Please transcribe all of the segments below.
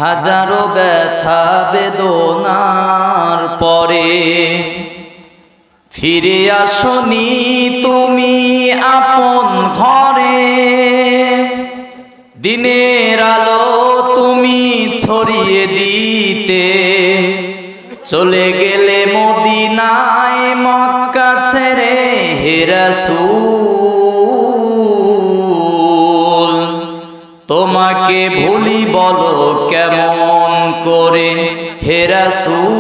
হাজারো ব্যথা বেদনার পরে ফিরে আসনি তুমি আপন ঘরে। দিনের আলো তুমি ছড়িয়ে দিতে চলে গেলে মদিনায় মক্কা ছেড়ে হে রাসূল। তোমাকে ভুলি বলো কেমন করে হে রাসূল।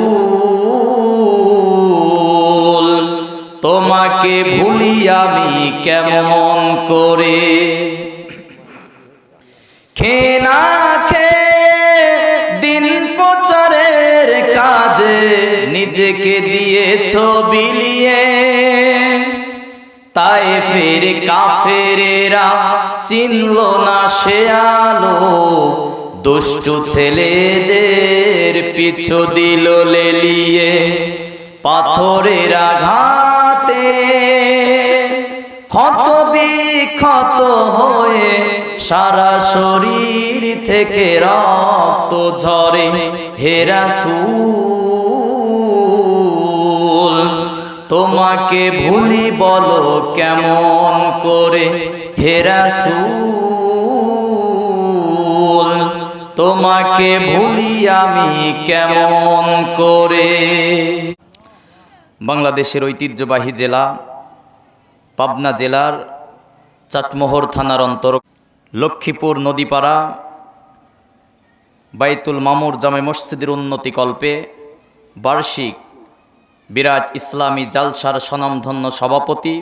তোমাকে ভুলি আমি কেমন করে। খেয়ে না খেয়ে দিন প্রচারের কাজে নিজেকে দিয়েছো বিলিয়ে। তায়েফের কাফেরেরা চিনল না সে আলো, দুষ্টু ছেলেদের পিছু দিল লেলিয়ে। পাথরের আঘাতে ক্ষত বিক্ষত হয়ে সারা শরীর থেকে রক্ত ঝরে হে রাসূল। তোমাকে ভুলি বলো কেমন করে হে রাসূল। তোমাকে ভুলি আমি কেমন করে। বাংলাদেশের ঐতিহ্যবাহী জেলা পাবনা জেলার চাটমোহর থানার অন্তর্গত লক্ষ্মীপুর নদীপাড়া বাইতুল মামুর জামে মসজিদের উন্নতিকল্পে বার্ষিক বিরাট ইসলামী জালসার স্বনামধন্য সভাপতি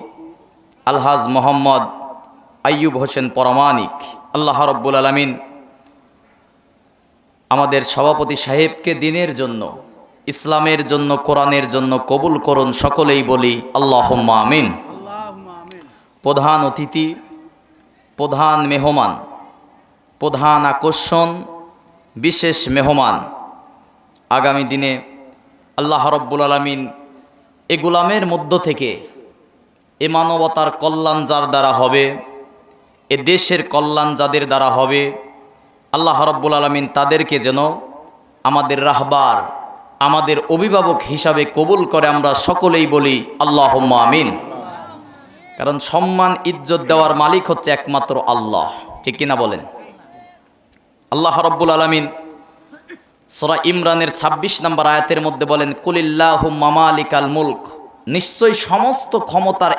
আলহাজ মোহাম্মদ আইয়ুব হোসেন পরামানিক, আল্লাহ রব্বুল আলামিন আমাদের সভাপতি সাহেবকে দিনের জন্য, ইসলামের জন্য, কোরআনের জন্য কবুল করুন। সকলেই বলি আল্লাহুম্মা আমিন। প্রধান অতিথি, প্রধান মেহমান, প্রধান আকর্ষণ, বিশেষ মেহমান, আগামী দিনে আল্লাহ রব্বুল আলামিন এ গোলামের মধ্য থেকে এ মানবতার কল্যাণ যার দ্বারা হবে, এ দেশের কল্যাণ যাদের দ্বারা হবে, আল্লাহ রব্বুল আলামিন তাদেরকে যেন আমাদের রাহবার, আমাদের অভিভাবক হিসাবে কবুল করে। আমরা সকলেই বলি আল্লাহুম্মা আমিন। কারণ সম্মান ইজ্জত দেওয়ার মালিক হচ্ছে একমাত্র আল্লাহ, ঠিক কিনা বলেন? আল্লাহ রব্বুল আলামিন সূরা ইমরানের ২৬ নম্বর আয়াতের মধ্যে বলেন, কুলিল্লাহুম্মা মালিকাল মুলক, নিশ্চয়ই সমস্ত ক্ষমতার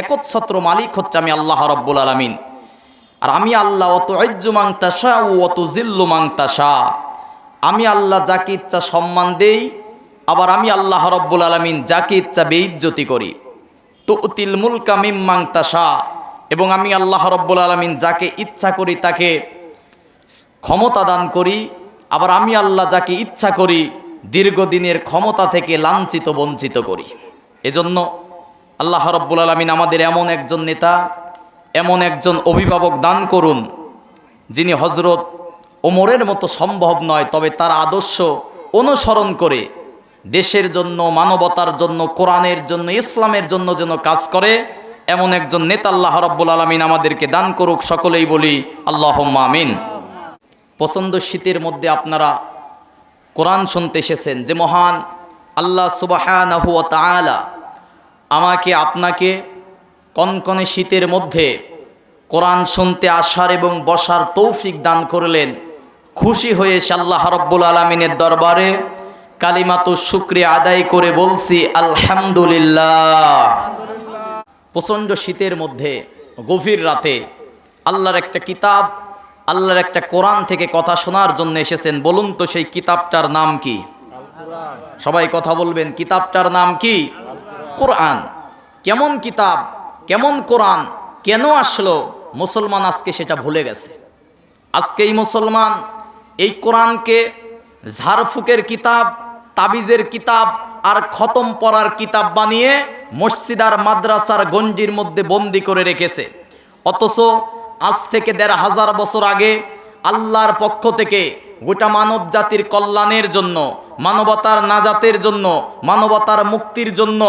একচ্ছত্র মালিক হচ্ছে আমি আল্লাহ রব্বুল আলামিন। আর আমি আল্লাহ ওয়াতুইজ্জু মান তাশা ওয়া তুযিল্লু মান তাশা, আমি আল্লাহ যাকে ইচ্ছা সম্মান দেই, আবার আমি আল্লাহ রব্বুল আলামিন যাকে ইচ্ছা বেইজ্জতি করি। তুতিল মুলকা মিম্মান তাশা, এবং আমি আল্লাহ রব্বুল আলামিন যাকে ইচ্ছা করি তাকে ক্ষমতা দান করি, আবার আমি আল্লাহ যাকে ইচ্ছা করি দীর্ঘদিনের ক্ষমতা থেকে লাঞ্ছিত বঞ্চিত করি। এজন্য আল্লাহ রব্বুল আলামিন আমাদের এমন একজন নেতা, এমন একজন অভিভাবক দান করুন যিনি হযরত ওমরের মতো সম্ভব নয়, তবে তার আদর্শ অনুসরণ করে দেশের জন্য, মানবতার জন্য, কোরআনের জন্য, ইসলামের জন্য যেন কাজ করে, এমন একজন নেতা আল্লাহ রাব্বুল আলামিন আমাদেরকে দান করুক। সকলেই বলি আল্লাহুম্মা আমিন। পছন্দ শীতের মধ্যে আপনারা কোরআন শুনতে এসেছেন, যে মহান আল্লাহ সুবহানাহু ওয়া তাআলা আমাকে আপনাকে কনকনে শীতের মধ্যে কোরআন শুনতে আসার এবং বসার তৌফিক দান করলেন। খুশি হয়ে আল্লাহ রাব্বুল আলামিনের দরবারে কালিমাতু শুকরিয়া আদায় করে বলছি আলহামদুলিল্লাহ। প্রচণ্ড শীতের মধ্যে গভীর রাতে আল্লাহর একটা কিতাব, আল্লাহর একটা কোরআন থেকে কথা শোনার জন্য এসেছেন। বলুন তো সেই কিতাবটার নাম কি? সবাই কথা বলবেন, কিতাবটার নাম কি? কোরআন। কেমন কিতাব, কেমন কোরআন, কেন আসলো? মুসলমান আজকে সেটা ভুলে গেছে। আজকে এই মুসলমান এই কোরআনকে ঝাড়ফুকের কিতাব, তাবিজের কিতাব আর খতম পড়ার কিতাব বানিয়ে মসজিদ আর মাদ্রাসার গঞ্জির মধ্যে বন্দি করে রেখেছে। অথচ আজ থেকে ১৫০০ বছর আগে আল্লাহর পক্ষ থেকে গোটা মানব জাতির কল্যাণের জন্য, মানবতার নাজাতের জন্য, মানবতার মুক্তির জন্য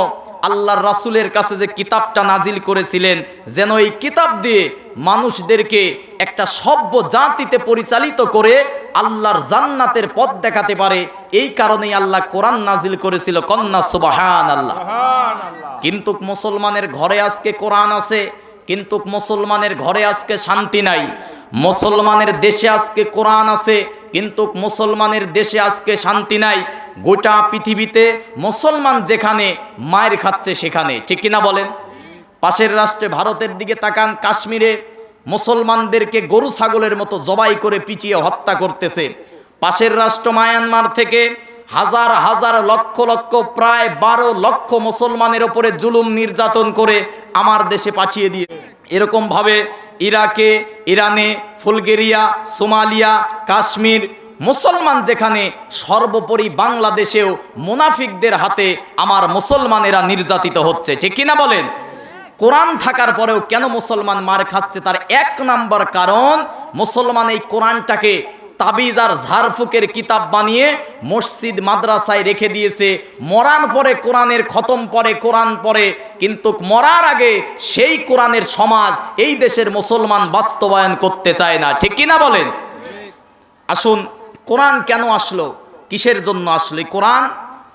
আল্লাহর রাসূলের কাছে যে কিতাবটা নাজিল করেছিলেন, যেন এই কিতাব দিয়ে মানুষদেরকে একটা সভ্য জাতিতে পরিচালিত করে আল্লাহর জান্নাতের পথ দেখাতে পারে। এই কারণেই আল্লাহ কোরআন নাজিল করেছিল। কন্যা সুবহানাল্লাহ। কিন্তু মুসলমানের ঘরে আজকে কোরআন আছে, কিন্তু মুসলমানের ঘরে আজকে শান্তি নাই। মুসলমানের দেশে আজকে কোরআন আছে, কিন্তু মুসলমানের দেশে আজকে শান্তি নাই। গোটা পৃথিবীতে মুসলমান যেখানে মায়ের খাচ্ছে সেখানে, ঠিক কিনা বলেন? পাশের রাষ্ট্রে ভারতের দিকে তাকান, কাশ্মীরে মুসলমানদেরকে গরু ছাগলের মতো জবাই করে পিটিয়ে হত্যা করতেছে। পাশের রাষ্ট্র মায়ানমার থেকে হাজার হাজার লক্ষ লক্ষ প্রায় 12 লক্ষ মুসলমানের ওপরে জুলুম নির্যাতন করে আমার দেশে পাঠিয়ে দিয়ে, এরকমভাবে ইরাকে, ইরানে, বুলগেরিয়া, সোমালিয়া, কাশ্মীর, মুসলমান যেখানে, সর্বোপরি বাংলাদেশেও মুনাফিকদের হাতে আমার মুসলমানেরা নির্যাতিত হচ্ছে, ঠিক কিনা বলেন? কোরআন থাকার পরেও কেন মুসলমান মার খাচ্ছে? তার 1 নাম্বার কারণ, মুসলমান এই কোরআনটাকে তাবিজ আর ঝাড়ফুকের কিতাব বানিয়ে মসজিদ মাদ্রাসায় রেখে দিয়েছে। মরার পরে কোরআনের খতম পড়ে, কোরআন পড়ে, কিন্তু মরার আগে সেই কোরআনের সমাজ এই দেশের মুসলমান বাস্তবায়ন করতে চায় না, ঠিক কিনা বলেন? আসুন, কোরআন কেন আসলো, কিসের জন্য আসলো? কোরআন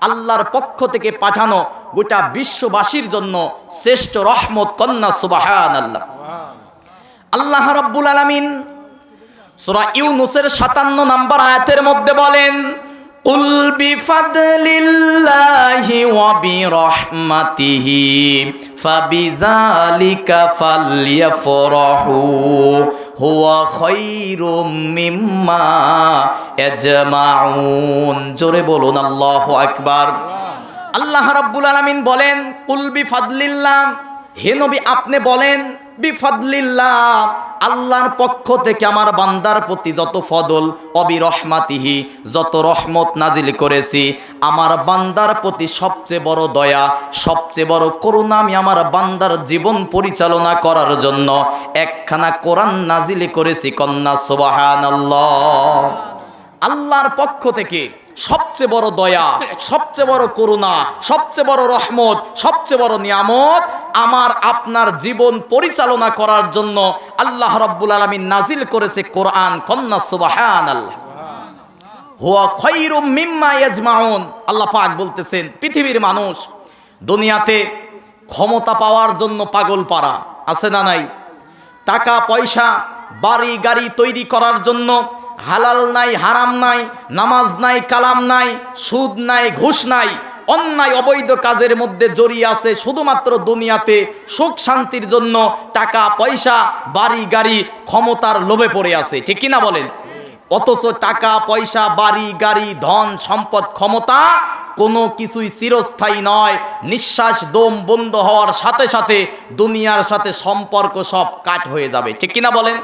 আল্লাহর পক্ষ থেকে পাঠানো গোটা বিশ্ববাসীর জন্য শ্রেষ্ঠ রহমত। কন্যা সুবহানাল্লাহ। আল্লাহ রাব্বুল আলামিন সূরা ইউনূসের 57 নম্বর আয়াতের মধ্যে বলেন, কুল বিফাদলিল্লাহি ওয়া বিরহমাতিহি ফাবিযালিকা ফালইফরাহু হুয়া খায়রুম মিম্মা ইয়াজমাউন। জোরে বলুন আল্লাহু আকবার। আল্লাহ রাব্বুল আলামিন বলেন, কুল বিফাদলিল্লাহ, হে নবী আপনি বলেন, বিফাদলিল্লাহ, আল্লাহর পক্ষ থেকে আমার বান্দার প্রতি যত ফদল, অবিরহমাতিহি, যত রহমত নাজিল করেছি, আমার বান্দার প্রতি সবচেয়ে বড় দয়া, সবচেয়ে বড় করুণা আমি আমার বান্দার জীবন পরিচালনা করার জন্য একখানা কোরআন নাজিল করেছি। কন্যা সুবহানাল্লাহ। আল্লাহর পক্ষ থেকে সবচেয়ে বড় দয়া, সবচেয়ে বড় করুণা, সবচেয়ে বড় রহমত, সবচেয়ে বড় নিয়ামত আমার আপনার জীবন পরিচালনা করার জন্য আল্লাহ রাব্বুল আলামিন নাজিল করেছে কোরআন। কন্যা সুবহানাল্লাহ। হুয়া খায়রুম মিম্মা ইয়াজমাউন। আল্লাহ পাক বলতেছেন, পৃথিবীর মানুষ দুনিয়াতে ক্ষমতা পাওয়ার জন্য পাগল পারা আছে না নাই? টাকা পয়সা, বাড়ি গাড়ি তৈরি করার জন্য হালাল নাই, হারাম নাই, নামাজ নাই, কালাম নাই, সুদ নাই, ঘুষ নাই, অন্যায় অবৈধ কাজের মধ্যে জড়িয়ে আছে শুধুমাত্র দুনিয়াতে সুখ শান্তির জন্য টাকা পয়সা, বাড়ি গাড়ি, ক্ষমতার লোভে পড়ে আছে, ঠিক কিনা বলেন? অথচ টাকা পয়সা, বাড়ি গাড়ি, ধন সম্পদ, ক্ষমতা কোনো কিছুই চিরস্থায়ী নয়। নিঃশ্বাস দম বন্ধ হওয়ার সাথে সাথে দুনিয়ার সাথে সম্পর্ক সব কাট হয়ে যাবে, ঠিক কিনা বলেন?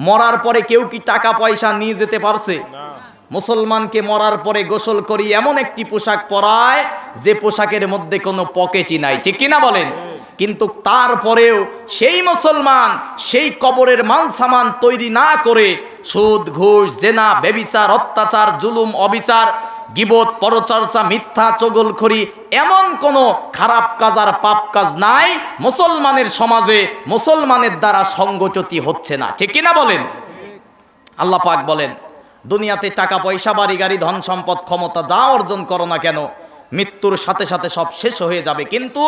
মরার পরে কেউ কি টাকা পয়সা নিয়ে যেতে পারছে? মুসলমানকে মরার পরে গোসল করি এমন একটি পোশাক পরায় যে পোশাকের মধ্যে কোনো পকেটই নাই, ঠিক কিনা বলেন? কিন্তু তারপরেও সেই মুসলমান সেই কবরের মাল সামান তৈরি না করে সুদ ঘুষ জেনা ব্যভিচার অত্যাচার জুলুম অবিচার গীবত পরচর্চা মিথ্যা চগলখড়ি এমন কোনো খারাপ কাজ আর পাপ কাজ নাই মুসলমানের সমাজে, মুসলমানের দ্বারা সংগঠিত হচ্ছে না, ঠিক কিনা বলেন? আল্লাহ পাক বলেন, দুনিয়াতে টাকা পয়সা বাড়ি গাড়ি ধন সম্পদ ক্ষমতা যা অর্জন করো না কেন মৃত্যুর সাথে সাথে সব শেষ হয়ে যাবে। কিন্তু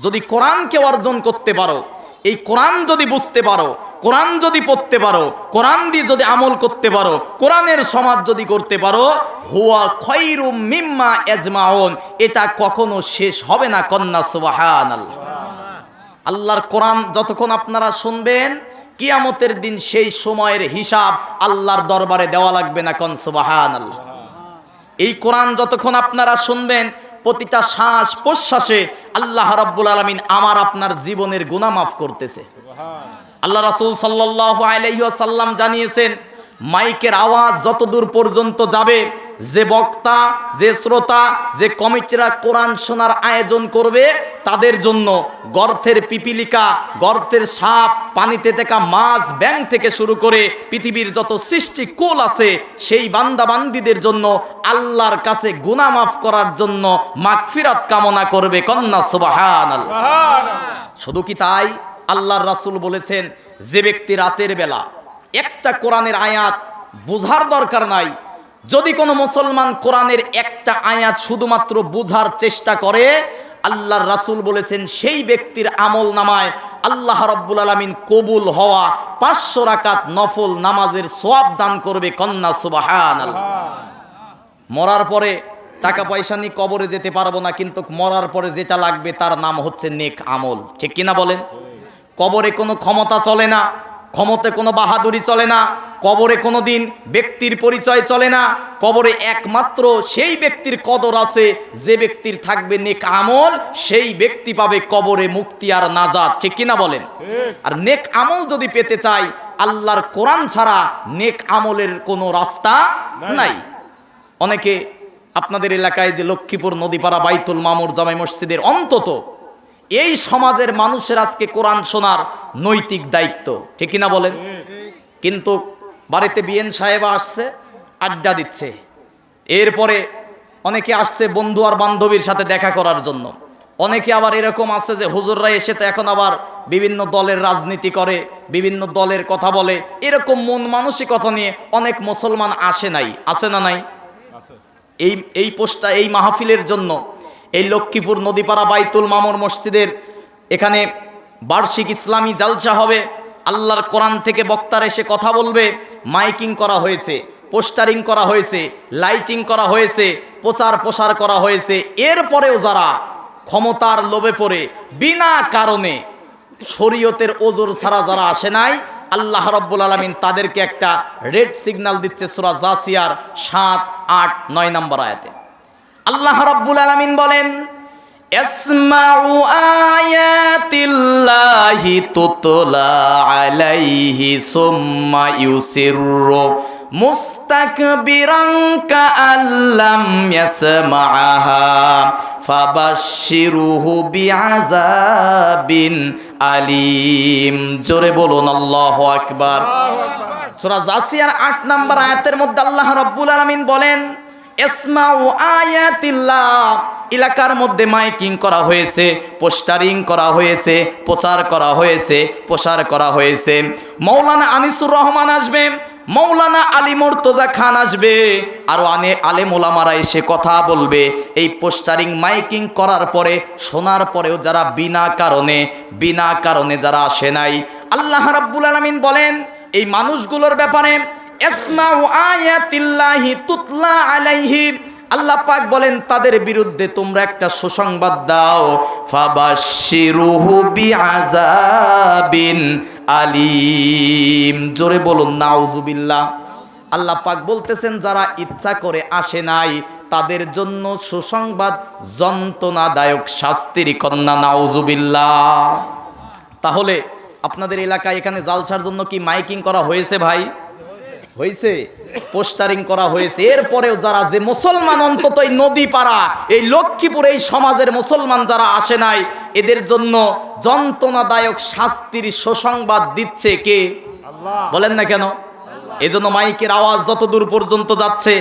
যদি কোরআনকে অর্জন করতে পারো, এই কোরআন যদি বুঝতে পারো, কোরআন যদি পড়তে পারো, কোরআন দিয়ে যদি আমল করতে পারো, কোরআনের সমাজ যদি করতে পারো, হুয়া খায়রুম মিম্মা ইয়াজমাউন, এটা কখনো শেষ হবে না। কন্যা সুবহানাল্লাহ। আল্লাহর কোরআন যতক্ষণ আপনারা শুনবেন কিয়ামতের দিন সেই সময়ের হিসাব আল্লাহর দরবারে দেওয়া লাগবে না। কন সুবহানাল্লাহ। এই কোরআন যতক্ষণ আপনারা শুনবেন প্রতিটা শ্বাস প্রশ্বাসে আল্লাহ রাব্বুল আলামিন আমার আপনার জীবনের গুনাহ মাফ করতেছে। আল্লাহ রাসূল সাল্লাল্লাহু আলাইহি ওয়াসাল্লাম জানিয়েছেন, মাইকের আওয়াজ যতদূর পর্যন্ত যাবে যে বক্তা, যে শ্রোতা, যে কমিটিরা কোরআন শোনার আয়োজন করবে তাদের জন্য গর্তের পিপিলিকা, গর্তের সাপ, পানিতে থাকা মাছ, ব্যাঙ থেকে শুরু করে পৃথিবীর যত সৃষ্টি কুল আছে সেই বান্দা বান্দীদের জন্য আল্লাহর কাছে গুনাহ মাফ করার জন্য মাগফিরাত কামনা করবে। কন্যা সুবহানাল্লাহ। শুধু কি তাই, আল্লাহর রাসূল বলেছেন যে ব্যক্তি রাতের বেলা একটা কোরআনের আয়াত বোঝার দরকার নাই, যদি কোনো মুসলমান কোরআনের একটা আয়াত শুধুমাত্র বোঝার চেষ্টা করে, আল্লাহর রাসূল বলেছেন সেই ব্যক্তির আমল নামায় আল্লাহ রাব্বুল আলামিন কবুল হওয়া 500 রাকাত নফল নামাজের সওয়াব দান করবে। কন্যা সুবহানাল্লাহ। মরার পরে টাকা পয়সা নিয়ে কবরে যেতে পারবো না, কিন্তু মরার পরে যেটা লাগবে তার নাম হচ্ছে নেক আমল। ঠিক কিনা বলেন? কবরে কোনো ক্ষমতা চলে না, ক্ষমতায় কোনো বাহাদুরি চলে না, কবরে কোনো দিন ব্যক্তির পরিচয় চলে না। কবরে একমাত্র সেই ব্যক্তির কদর আছে যে ব্যক্তির থাকবে নেক আমল, সেই ব্যক্তি পাবে কবরে মুক্তি আর নাজাত। ঠিক কিনা বলেন? আর নেক আমল যদি পেতে চাই, আল্লাহর কোরআন ছাড়া নেক আমলের কোনো রাস্তা নাই। অনেকে আপনাদের এলাকায় যে লক্ষ্মীপুর নদীপাড়া বাইতুল মামুর জামে মসজিদের অন্তত এই সমাজের মানুষের আজকে কোরআন শোনার নৈতিক দায়িত্ব। ঠিক কিনা বলেন? কিন্তু বাড়িতে বিএন সাহেব আসছে, আড্ডা দিচ্ছে, এরপরে অনেকে আসছে বন্ধু আর বান্ধবীর সাথে দেখা করার জন্য। অনেকে আবার এরকম আছে যে হুজুররা এসে তো এখন আবার বিভিন্ন দলের রাজনীতি করে, বিভিন্ন দলের কথা বলে, এরকম মন মানসিকতা নিয়ে অনেক মুসলমান আসে নাই, আছে না নাই? এই পোস্টটা এই মাহফিলের জন্য এই লক্ষ্মীপুর নদীপাড়া বাইতুল মামুর মসজিদের এখানে বার্ষিক ইসলামী জালসা হবে, আল্লাহর কোরআন থেকে বক্তারা এসে কথা বলবে, মাইকিং করা হয়েছে, পোস্টারিং করা হয়েছে, লাইটিং করা হয়েছে, প্রচার প্রসার করা হয়েছে। এরপরেও যারা ক্ষমতার লোভে পড়ে বিনা কারণে শরীয়তের ওজর ছাড়া যারা আসে নাই, আল্লাহ রাব্বুল আলামিন তাদেরকে একটা রেড সিগন্যাল দিচ্ছে সূরা জাসিয়ার 7, 8, 9 নম্বর আয়াতে। আল্লাহ রাব্বুল আলামিন বলেন, ইসমাউ আয়াতিল্লাহি তুতলা আলাইহি সুম্মা ইউসিররু মুস্তাকবিরান কাআল্লাম ইয়াসমাআহা ফাবাশশিরুহু বিআযাবিন আলিম। জোরে বলুন আল্লাহু আকবার। সূরা জাসিয়ার 8 নম্বর আয়াতের মধ্যে আল্লাহ রাব্বুল আলামিন বলেন, ইসমাউ আয়াতিল্লাহ, এলাকার মধ্যে মাইকিং করা হয়েছে, পোস্টারিং করা হয়েছে, প্রচার করা হয়েছে, প্রসার করা হয়েছে। মাওলানা আনিসুর রহমান আসবে, মাওলানা আলী মুর্তজা খান আসবে, আরো আলেম ওলামারা এসে কথা বলবে। এই পোস্টারিং মাইকিং করার পরে, শোনার পরেও যারা বিনা কারণে যারা আসে নাই, আল্লাহ রাব্বুল আলামিন বলেন এই মানুষগুলোর ব্যাপারে, ইসমাউ আয়াতিল্লাহি তুতলা আলাইহি, আল্লাহ পাক বলেন তাদের বিরুদ্ধে তোমরা একটা সুসংবাদ দাও, ফাবাশশিরুহু বিআযাবিন আলিম। জোরে বলুন নাউজুবিল্লাহ। আল্লাহ পাক বলতেছেন যারা ইচ্ছা করে আসে নাই তাদের জন্য সুসংবাদ যন্ত্রণাদায়ক শাস্তির। কন্যা নাউজুবিল্লাহ। তাহলে আপনাদের এলাকায় এখানে জালসার জন্য কি মাইকিং করা হয়েছে ভাই? হয়েছে, পোস্টারিং করা হয়েছে। এরপরেও যারা যে মুসলমান, অন্তত এই নদীপাড়া, এই লক্ষ্মীপুর, এই সমাজের মুসলমান যারা আসে নাই, এদের জন্য যন্ত্রণাদায়ক শাস্তির সুসংবাদ দিচ্ছে কে? বলেন না কেন? এজন্য মাইকের আওয়াজ যত দূর পর্যন্ত যাচ্ছে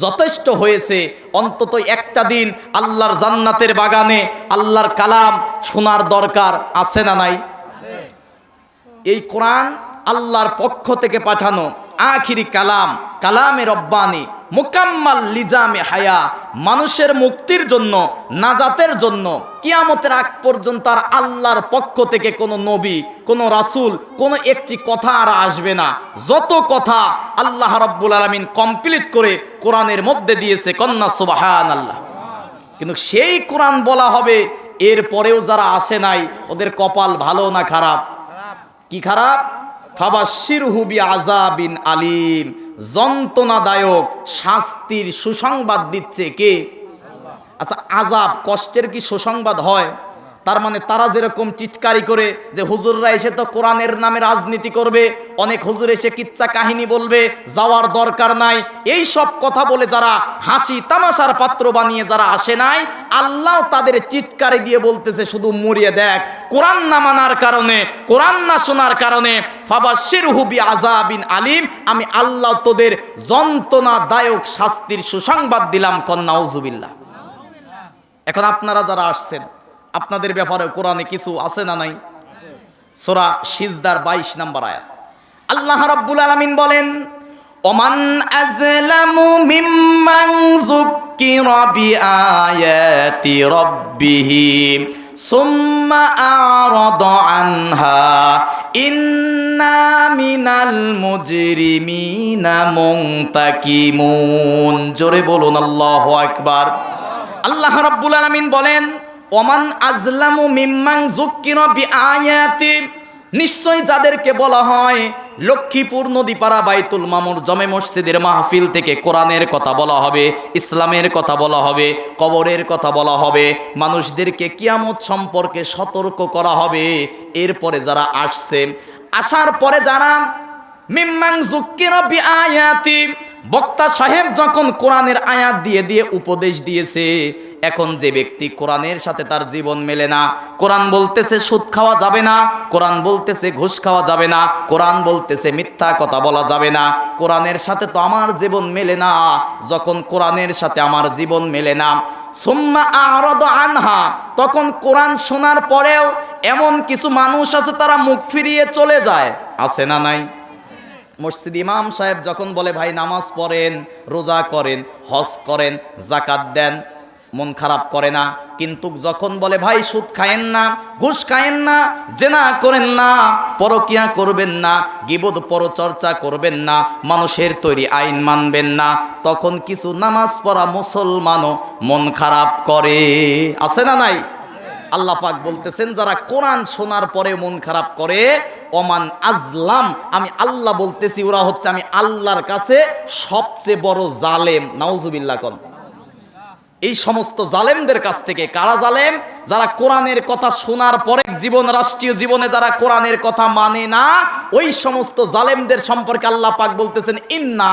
যথেষ্ট হয়েছে। অন্তত একটা দিন আল্লাহর জান্নাতের বাগানে আল্লাহর কালাম শোনার দরকার আছে না নাই? এই কোরআন আল্লাহর পক্ষ থেকে পাঠানো আখিরি কালাম, কালামে রব্বানি, মুকাম্মাল লিজামে হায়া, মানুষের মুক্তির জন্য, নাজাতের জন্য কিয়ামতের আগ পর্যন্ত আর আল্লাহর পক্ষ থেকে কোনো নবী, কোনো রাসূল, কোনো একটি কথা আর আসবে না। যত কথা আল্লাহ রাব্বুল আলামিন কমপ্লিট করে কোরআনের মধ্যে দিয়েছে। কন্যা সুবহানাল্লাহ। কিন্তু সেই কোরআন বলা হবে, এরপরেও যারা আসে নাই ওদের কপাল ভালো না খারাপ? কি খারাপ? ফাবাশশিরহু বিআযাবিন আলিম, যন্ত্রণাদায়ক শাস্তির সুসংবাদ দিচ্ছে কে? আচ্ছা, আযাব, কষ্টের কি সুসংবাদ হয়? তার মানে তারা যেরকম চিৎকারি করে যে হুজুররা এসে তো কোরআনের নামে রাজনীতি করবে, অনেক হুজুর এসে কিচ্ছা কাহিনী বলবে, যাওয়ার দরকার নাই, এই সব কথা বলে যারা হাসি তামাশার পাত্র বানিয়ে যারা আসে নাই, আল্লাহ তাদের চিৎকারি দিয়ে বলতেছে শুধু মরিয়ে দেখ, কোরআন না মানার কারণে, কোরআন না শোনার কারণে ফাবাশশিরহু বিআযাবিন আলিম, আমি আল্লাহ তোদের যন্ত্রণাদায়ক শাস্তির সুসংবাদ দিলাম। নাউযুবিল্লাহ। এখন আপনারা যারা আসছেন, আপনাদের ব্যাপারে কোরআনে কিছু আছে না নাই? সূরা সিজদার 22 নম্বর আয়াত আল্লাহ রাব্বুল আলামিন বলেন, ওমান আযলামু মিম্মান যুক্কিরা বিআয়াতি রাব্বিহি সুম্মা আ'রাদা আনহা ইন্না মিনাল মুজরিমিনা মুনতাকিমুন। জোরে বলুন আল্লাহু আকবার। আল্লাহ রাব্বুল আলামিন বলেন, ওমান আযলামু মিম্মান যুক্কিরা বিআয়াতি, নিশ্চয় যাদেরকে বলা হয় লক্ষ্মীপুর নদীপাড়া বাইতুল মামুর জমে মসজিদের মাহফিল থেকে কোরআনের কথা বলা হবে, ইসলামের কথা বলা হবে, কবরের কথা বলা হবে, মানুষদেরকে কিয়ামত সম্পর্কে সতর্ক করা হবে, এরপরে যারা আসছে, আসার পরে যারা মিম্মান যুক্কিরা বিআয়াতি, বক্তা সাহেব যখন কোরআনের আয়াত দিয়ে দিয়ে উপদেশ দিয়েছে, এখন যে ব্যক্তি কোরআনের সাথে তার জীবন মেলে না, কোরআন বলতেছে সুদ খাওয়া যাবে না, কোরআন বলতেছে ঘুষ খাওয়া যাবে না, কোরআন বলতেছে মিথ্যা কথা বলা যাবে না, কোরআনের সাথে তো আমার জীবন মেলে না, যখন কোরআনের সাথে আমার জীবন মেলে না, সুম্মা আ'রাদা আনহা, তখন কোরআন শোনার পরেও এমন কিছু মানুষ আছে তারা মুখ ফিরিয়ে চলে যায়, আছে না নাই? মসজিদ ইমাম সাহেব যখন বলে ভাই নামাজ পড়েন, রোজা করেন, হজ করেন, যাকাত দেন, মন খারাপ করে না, কিন্তু যখন বলে ভাই সুদ খায়েন না, ঘুষ খায়েন না, জেনা করেন না, পরকিয়া করবেন না, গীবত পরচর্চা করবেন না, মানুষের তৈরি আইন মানবেন না, তখন কিছু নামাজ পড়া মুসলমানও মন খারাপ করে, আছে না নাই? আল্লাহ পাক বলতেছেন যারা কোরআন শোনার পরে মন খারাপ করে, ওমান আজলাম, আমি আল্লাহ বলতেছি ওরা হচ্ছে আমি আল্লাহর কাছে সবচেয়ে বড় জালেম। নাউজুবিল্লাহ। কোন এই সমস্ত জালেমদের কাছ থেকে, কারা জালেম? যারা কোরআনের কথা শোনার পরে জীবন, রাষ্ট্রীয় জীবনে যারা কোরআনের কথা মানে না, ওই সমস্ত জালেমদের সম্পর্কে আল্লাহ পাক বলতেছেন ইন্না,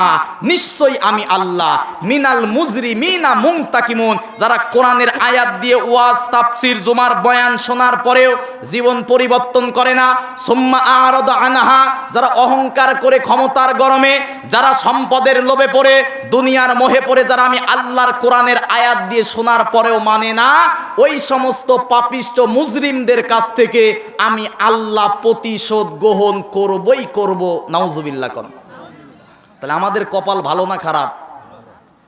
নিশ্চয়ই আমি আল্লাহ, মিনাল মুজরিমিনা মুনতাকিমুন, যারা কোরআনের আয়াত দিয়ে ওয়াজ, তাফসীর, জুমার বয়ান শোনার পরেও জীবন পরিবর্তন করে না, সুম্মা আ'রাদা আনহা, যারা অহংকার করে ক্ষমতার গরমে, যারা সম্পদের লোভে পড়ে, দুনিয়ার মোহে পড়ে, যারা আমি আল্লাহর কোরআনের আয়াত দিয়ে শোনার পরেও মানে না, ওই সমস্ত পাপিষ্ট মুজরিমদের কাছ থেকে আমি আল্লাহ প্রতিশোধ গ্রহণ করবই করব। নাউজুবিল্লাহ। কোন তাহলে আমাদের কপাল ভালো না খারাপ?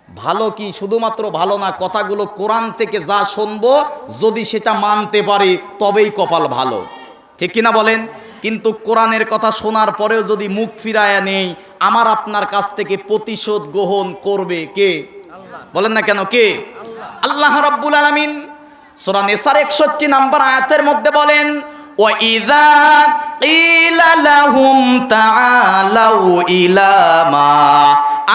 ভালো। কি শুধুমাত্র ভালো না, কথাগুলো কোরআন থেকে যা শুনবো যদি সেটা মানতে পারি তবেই কপাল ভালো, ঠিক কিনা বলেন? কিন্তু কোরআনের কথা শোনার পরেও যদি মুখ ফিরায়া নেই, আমার আপনার কাছ থেকে প্রতিশোধ গ্রহণ করবে কে? বলেন না কেন, কে? আল্লাহ রাব্বুল আলামিন সূরা নিসার 61 নম্বর আয়াতের মধ্যে বলেন, ওয়া ইযা কিলা লাহুম তাআলাউ ইলা মা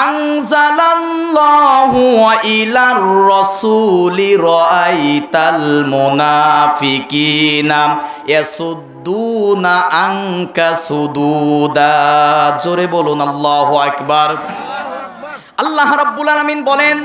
আনজালাল্লাহু ওয়া ইলার রাসূলি রাআইতাল মুনাফিকিনা ইয়াসুদ্দুনা আনকা সুদুদা। জোরে বলুন আল্লাহু আকবার। আল্লাহ রাব্বুল আলামিন বলেন,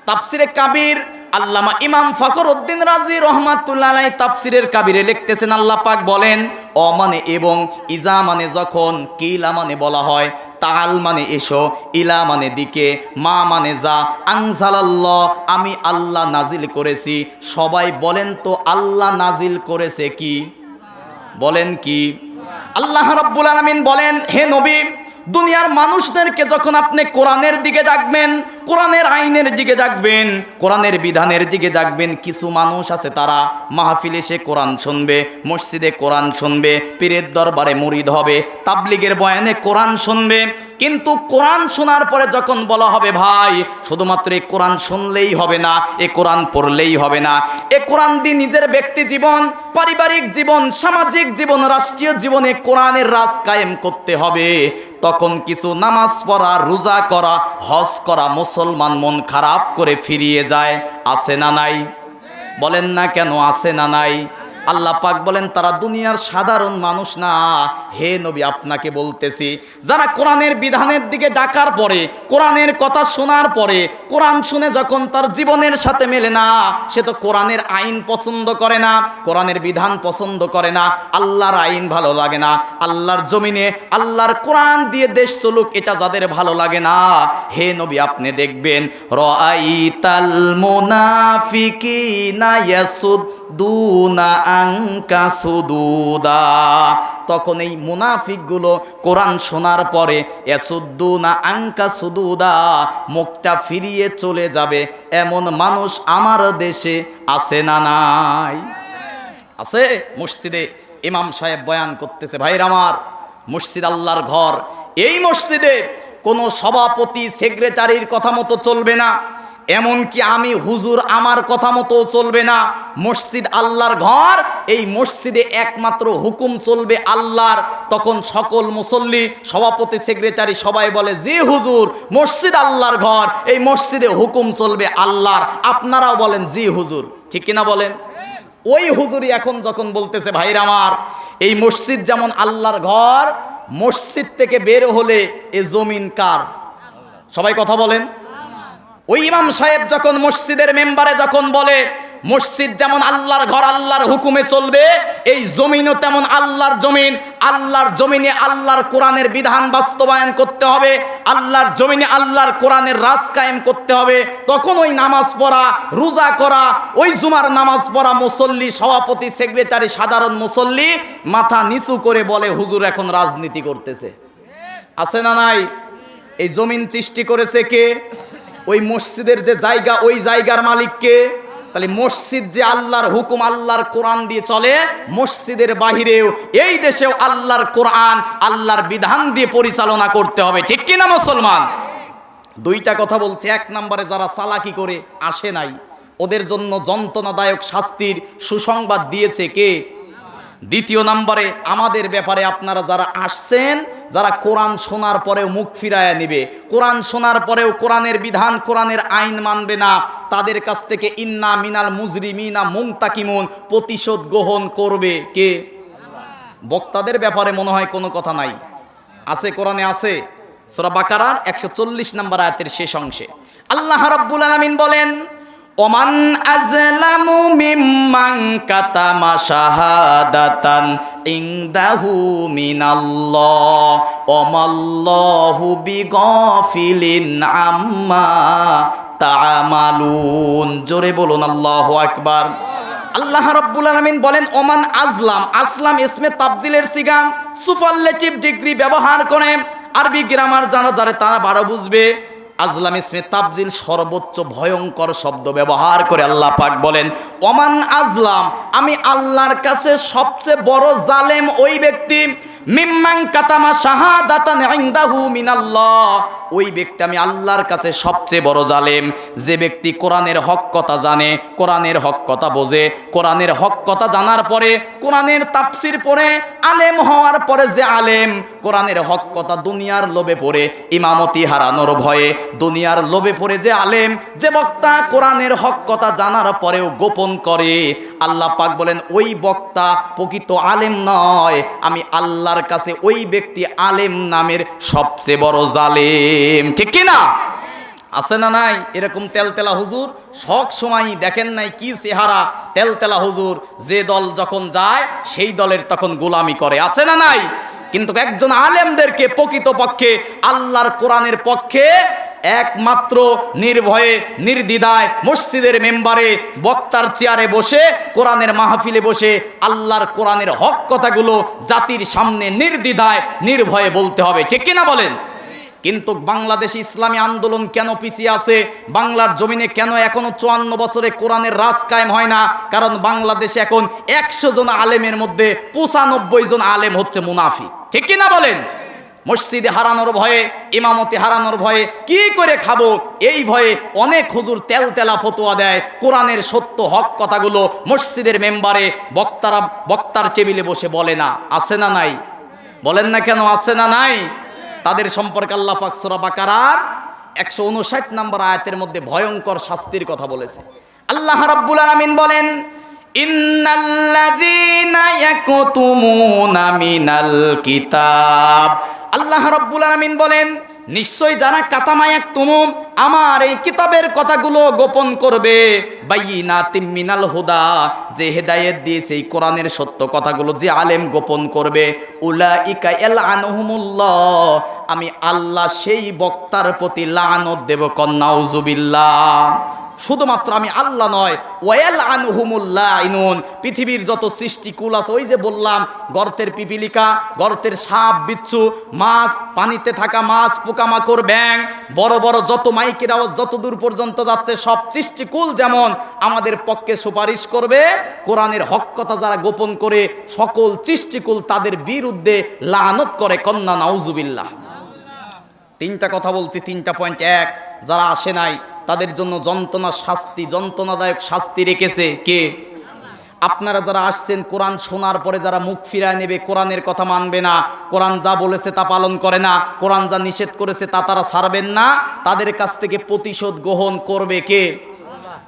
তাফসিরে কাবির আল্লামা ইমাম ফখরউদ্দিন রাজি রহমাতুল্লাহ আলাইহি তাফসিরের কাবিরে লিখতেছেন, আল্লাহ পাক বলেন অ মানে এবং, ইজা মানে যখন, কিলা মানে বলা হয়, তাল মানে এসো, ইলা মানে দিকে, মা মানে যা, আনজালাল্লাহ আমি আল্লাহ নাজিল করেছি। সবাই বলেন তো আল্লাহ নাজিল করেছে কি? বলেন কি? আল্লাহ রাব্বুল আলামিন বলেন, হে নবী, দুনিয়ার মানুষদেরকে যখন আপনি কোরআনের দিকে ডাকবেন, কোরআনের আইনের দিকে ডাকবেন, কোরআনের বিধানের দিকে ডাকবেন, কিছু মানুষ আছে তারা মাহফিলে এসে কোরআন শুনবে, মসজিদে কোরআন শুনবে, পীরের দরবারে মুরিদ হবে, তাবলিগের বয়ানে কোরআন শুনবে, কিন্তু কোরআন শোনার পরে যখন বলা হবে ভাই শুধুমাত্র এই কোরআন শুনলেই হবে না, এ কোরআন পড়লেই হবে না, এ কোরআন দিয়ে নিজের ব্যক্তি জীবন, পারিবারিক জীবন, সামাজিক জীবন, রাষ্ট্রীয় জীবনে কোরআনের রাজ কায়েম করতে হবে, তখন কিছু নামাজ পড়া, রোজা করা, হজ করা মুসলমান মন খারাপ করে ফিরিয়ে যায়। আছে না নাই? বলেন না কেন, আছে না নাই? আল্লাহ পাক বলেন তারা দুনিয়ার সাধারণ মানুষ না। হে নবী, আপনাকে বলতেছি, যারা কোরআনের বিধানের দিকে ডাকার পরে, কোরআনের কথা শোনার পরে, কোরআন শুনে যখন তার জীবনের সাথে মেলে না, সে তো কোরআনের আইন পছন্দ করে না, কোরআনের বিধান পছন্দ করে না, আল্লাহর আইন ভালো লাগে না, আল্লাহর জমিনে আল্লাহর কোরআন দিয়ে দেশ চলুক, এটা যাদের ভালো লাগে না, হে নবী আপনি দেখবেন রাআইতাল মুনাফিকিনা ইয়াসুদ্দুনা আনকা সুদুদা, তখন এই মুনাফিকগুলো কোরআন শোনার পরে ইয়াসুদ্দুনা আনকা সুদুদা, মুখটা ফিরিয়ে চলে যাবে। এমন মানুষ আমার দেশে আছে না নাই? আছে। মসজিদে ইমাম সাহেব বয়ান করতেছে, ভাইরা আমার, মসজিদ আল্লাহর ঘর, এই মসজিদে কোনো সভাপতি সেক্রেটারির কথা মতো চলবে না, এমনকি আমি হুজুর আমার কথা মতো চলবে না। মসজিদ আল্লাহর ঘর, এই মসজিদে একমাত্র হুকুম চলবে আল্লাহর। তখন সকল মুসল্লি, সভাপতি, সেক্রেটারি সবাই বলে, জি হুজুর, মসজিদ আল্লাহর ঘর, এই মসজিদে হুকুম চলবে আল্লাহর। আপনারাও বলেন জি হুজুর, ঠিক কিনা বলেন? ওই হুজুরই এখন যখন বলতেছে, ভাইরা আমার, এই মসজিদ যেমন আল্লাহর ঘর, মসজিদ থেকে বের হলে এ জমিন কার? সবাই কথা বলেন। ওই ইমাম সাহেব যখন মসজিদের মেম্বারে যখন বলে মসজিদ যেমন আল্লাহর ঘর, আল্লাহর হুকুমে চলবে, এই জমিনও তেমন আল্লাহর জমিন, আল্লাহর জমিনে আল্লাহর কোরআনের বিধান বাস্তবায়ন করতে হবে, আল্লাহর জমিনে আল্লাহর কোরআনের রাজ কায়েম করতে হবে, তখন ওই নামাজ পড়া, রোজা করা, ওই জুমার নামাজ পড়া মুসল্লি, সভাপতি, সেক্রেটারি, সাধারণ মুসল্লি মাথা নিচু করে বলে, হুজুর এখন রাজনীতি করতেছে। আছে না নাই? এই জমিন সৃষ্টি করেছে কে? ওই মসজিদের যে জায়গা, ওই জায়গার মালিক কে? তাহলে মসজিদ যে আল্লাহর হুকুম, আল্লাহর কোরআন দিয়ে চলে, মসজিদের বাহিরেও এই দেশেও আল্লাহর কোরআন, আল্লাহর বিধান দিয়ে পরিচালনা করতে হবে, ঠিক কিনা মুসলমান? দুইটা কথা বলছি। এক নম্বরে যারা চালাকি করে আসে নাই, ওদের জন্য যন্ত্রণাদায়ক শাস্তির সুসংবাদ দিয়েছে কে? দ্বিতীয় নম্বরে আমাদের ব্যাপারে আপনারা যারা আসছেন, যারা কোরআন শোনার পরেও মুখ ফিরায়া নেবে, কোরআন শোনার পরেও কোরআনের বিধান, কোরআনের আইন মানবে না, তাদের কাছ থেকে ইন্না মিনাল মুজরিমিনা মুনতাকিমুন, প্রতিশোধ গ্রহণ করবে কে? বক্তাদের ব্যাপারে মনে হয় কোনো কথা নাই। আছে, কোরআনে আছে। সূরা বাকারার 140 নম্বর আয়াতের শেষ অংশে আল্লাহ রাব্বুল আলামিন বলেন, ওমান আযলামু মিম্মান কাতামা শাহাদাতান ইনদাহু মিনাল্লাহ ওমাল্লাহু বিগাফিলিন আম্মা তা'মালুন। জোরে বলুন আল্লাহু আকবার। আল্লাহ রাব্বুল আলামিন বলেন, ওমান আজলাম, আসলাম ইসমে তাবজিলের সিগা, সুপারলেটিভ ডিগ্রি ব্যবহার করে। আরবি গ্রামার জানা যারা তারা বারো বুঝবে। আজলাম ইসমে তাবজিল সর্বোচ্চ ভয়ঙ্কর শব্দ ব্যবহার করে আল্লাহ পাক বলেন, ওমান আজলাম, আমি আল্লাহর কাছে সবচেয়ে বড় জালেম ওই ব্যক্তি, মিম্মান কাতামা শাহাদাতান ইনদাহু মিনাল্লাহ, ওই ব্যক্তি আমি আল্লাহর কাছে সবচেয়ে বড় জালেম, যে ব্যক্তি কোরআনের হক কথা জানে, কোরআনের হক কথা বোঝে, কোরআনের হক কথা জানার পরে, কোরআনের তাফসির পড়ে, আলেম হওয়ার পরে যে আলেম কোরআনের হক কথা দুনিয়ার লোভে পড়ে, ইমামতি হারানোর ভয়ে দুনিয়ার লোভে পড়ে যে আলেম, যে বক্তা কোরআনের হক কথা জানার পরেও গোপন করে, আল্লাহ পাক বলেন ওই বক্তা প্রকৃত আলেম নয়, আমি আল্লাহর কাছে ওই ব্যক্তি আলেম নামের সবচেয়ে বড় জালেম, ঠিক কি না? আছে না নাই এরকম তেলতেলা হুজুর? সব সময় দেখেন নাই কি চেহারা, তেলতেলা হুজুর, যে দল যখন যায় সেই দলের তখন গোলামি করে, আছে না নাই? কিন্তু একজন আলেমদেরকে প্রকৃতপক্ষে আল্লাহর কোরআনের পক্ষে একমাত্র নির্ভয়ে নির্দ্বিধায় মসজিদের মেম্বারে বক্তার চেয়ারে বসে, কোরআনের মাহফিলে বসে আল্লাহর কোরআনের হক কথাগুলো জাতির সামনে নির্দ্বিধায় নির্ভয়ে বলতে হবে, ঠিক কিনা বলেন? কিন্তু বাংলাদেশে ইসলামী আন্দোলন কেন পিছিয়ে আছে? বাংলার জমিনে কেন এখনো 54 বছরে কোরআনের রাজ কায়েম হয় না? কারণ বাংলাদেশে এখন 100 জন আলেমের মধ্যে 95 জন আলেম হচ্ছে মুনাফিক, ঠিক কিনা বলেন? মসজিদে হারানোর ভয়ে, ইমামতি হারানোর ভয়ে কি করে খাবো, এই ভয়ে অনেক হুজুর তেলতেলা ফতোয়া দেয়, কোরআনের সত্য হক কথাগুলো মসজিদের মেম্বারে বক্তার টেবিলে বসে বলে না, আছে না নাই? বলেন না কেন, আছে না নাই? তাদের সম্পর্কে আল্লাহ পাক সূরা বাকারার 159 নম্বর আয়াতের মধ্যে ভয়ঙ্কর শাস্তির কথা বলেছে। আল্লাহ রাব্বুল আলামিন বলেন, ইন্নাল্লাযীনা ইয়াকতুমুনা মিনাল কিতাব, আল্লাহ রাব্বুল আলামিন বলেন, নিশ্চয় যারা কাতামায়াকতুমুন, আমার এই কিতাবের কথাগুলো গোপন করবে, বাইয়িনাতিম মিনাল হুদা, যে হেদায়েত দিয়েছে এই কোরআনের সত্য কথাগুলো যে আলেম গোপন করবে, উলাইকা ইয়ালআনুহুমুল্লাহ, আমি আল্লাহ সেই বক্তার প্রতি লানত দেব, নাউযুবিল্লাহ। শুধুমাত্র আমি আল্লাহ নয়, ওয়াল আনহুমুল লাইনুন, পৃথিবীর যত সৃষ্টিকুল আছে, ওই যে বললাম গর্তের পিপিলিকা, গর্তের সাপ বিচ্ছু, মাছ, পানিতে থাকা মাছ, পোকামাকড়, ব্যাঙ, বড় বড় যত মাইকের আওয়াজ যত দূর পর্যন্ত যাচ্ছে, সব সৃষ্টিকুল যেমন আমাদের পক্ষে সুপারিশ করবে, কোরআনের হক কথা যারা গোপন করে সকল সৃষ্টিকুল তাদের বিরুদ্ধে লানত করে, কন্যা নাউজুবিল্লাহ। তিনটা কথা বলছি, তিনটা পয়েন্ট। এক, যারা আসে নাই তাদের জন্য যন্ত্রণা শাস্তি, যন্ত্রণাদায়ক শাস্তি রেখেছে কে? আপনারা যারা আসছেন, কোরআন শোনার পরে যারা মুখ ফিরায় নেবে, কোরআনের কথা মানবে না, কোরআন যা বলেছে তা পালন করে না, কোরআন যা নিষেধ করেছে তা তারা ছাড়বেন না, তাদের কাছ থেকে প্রতিশোধ গ্রহণ করবে কে?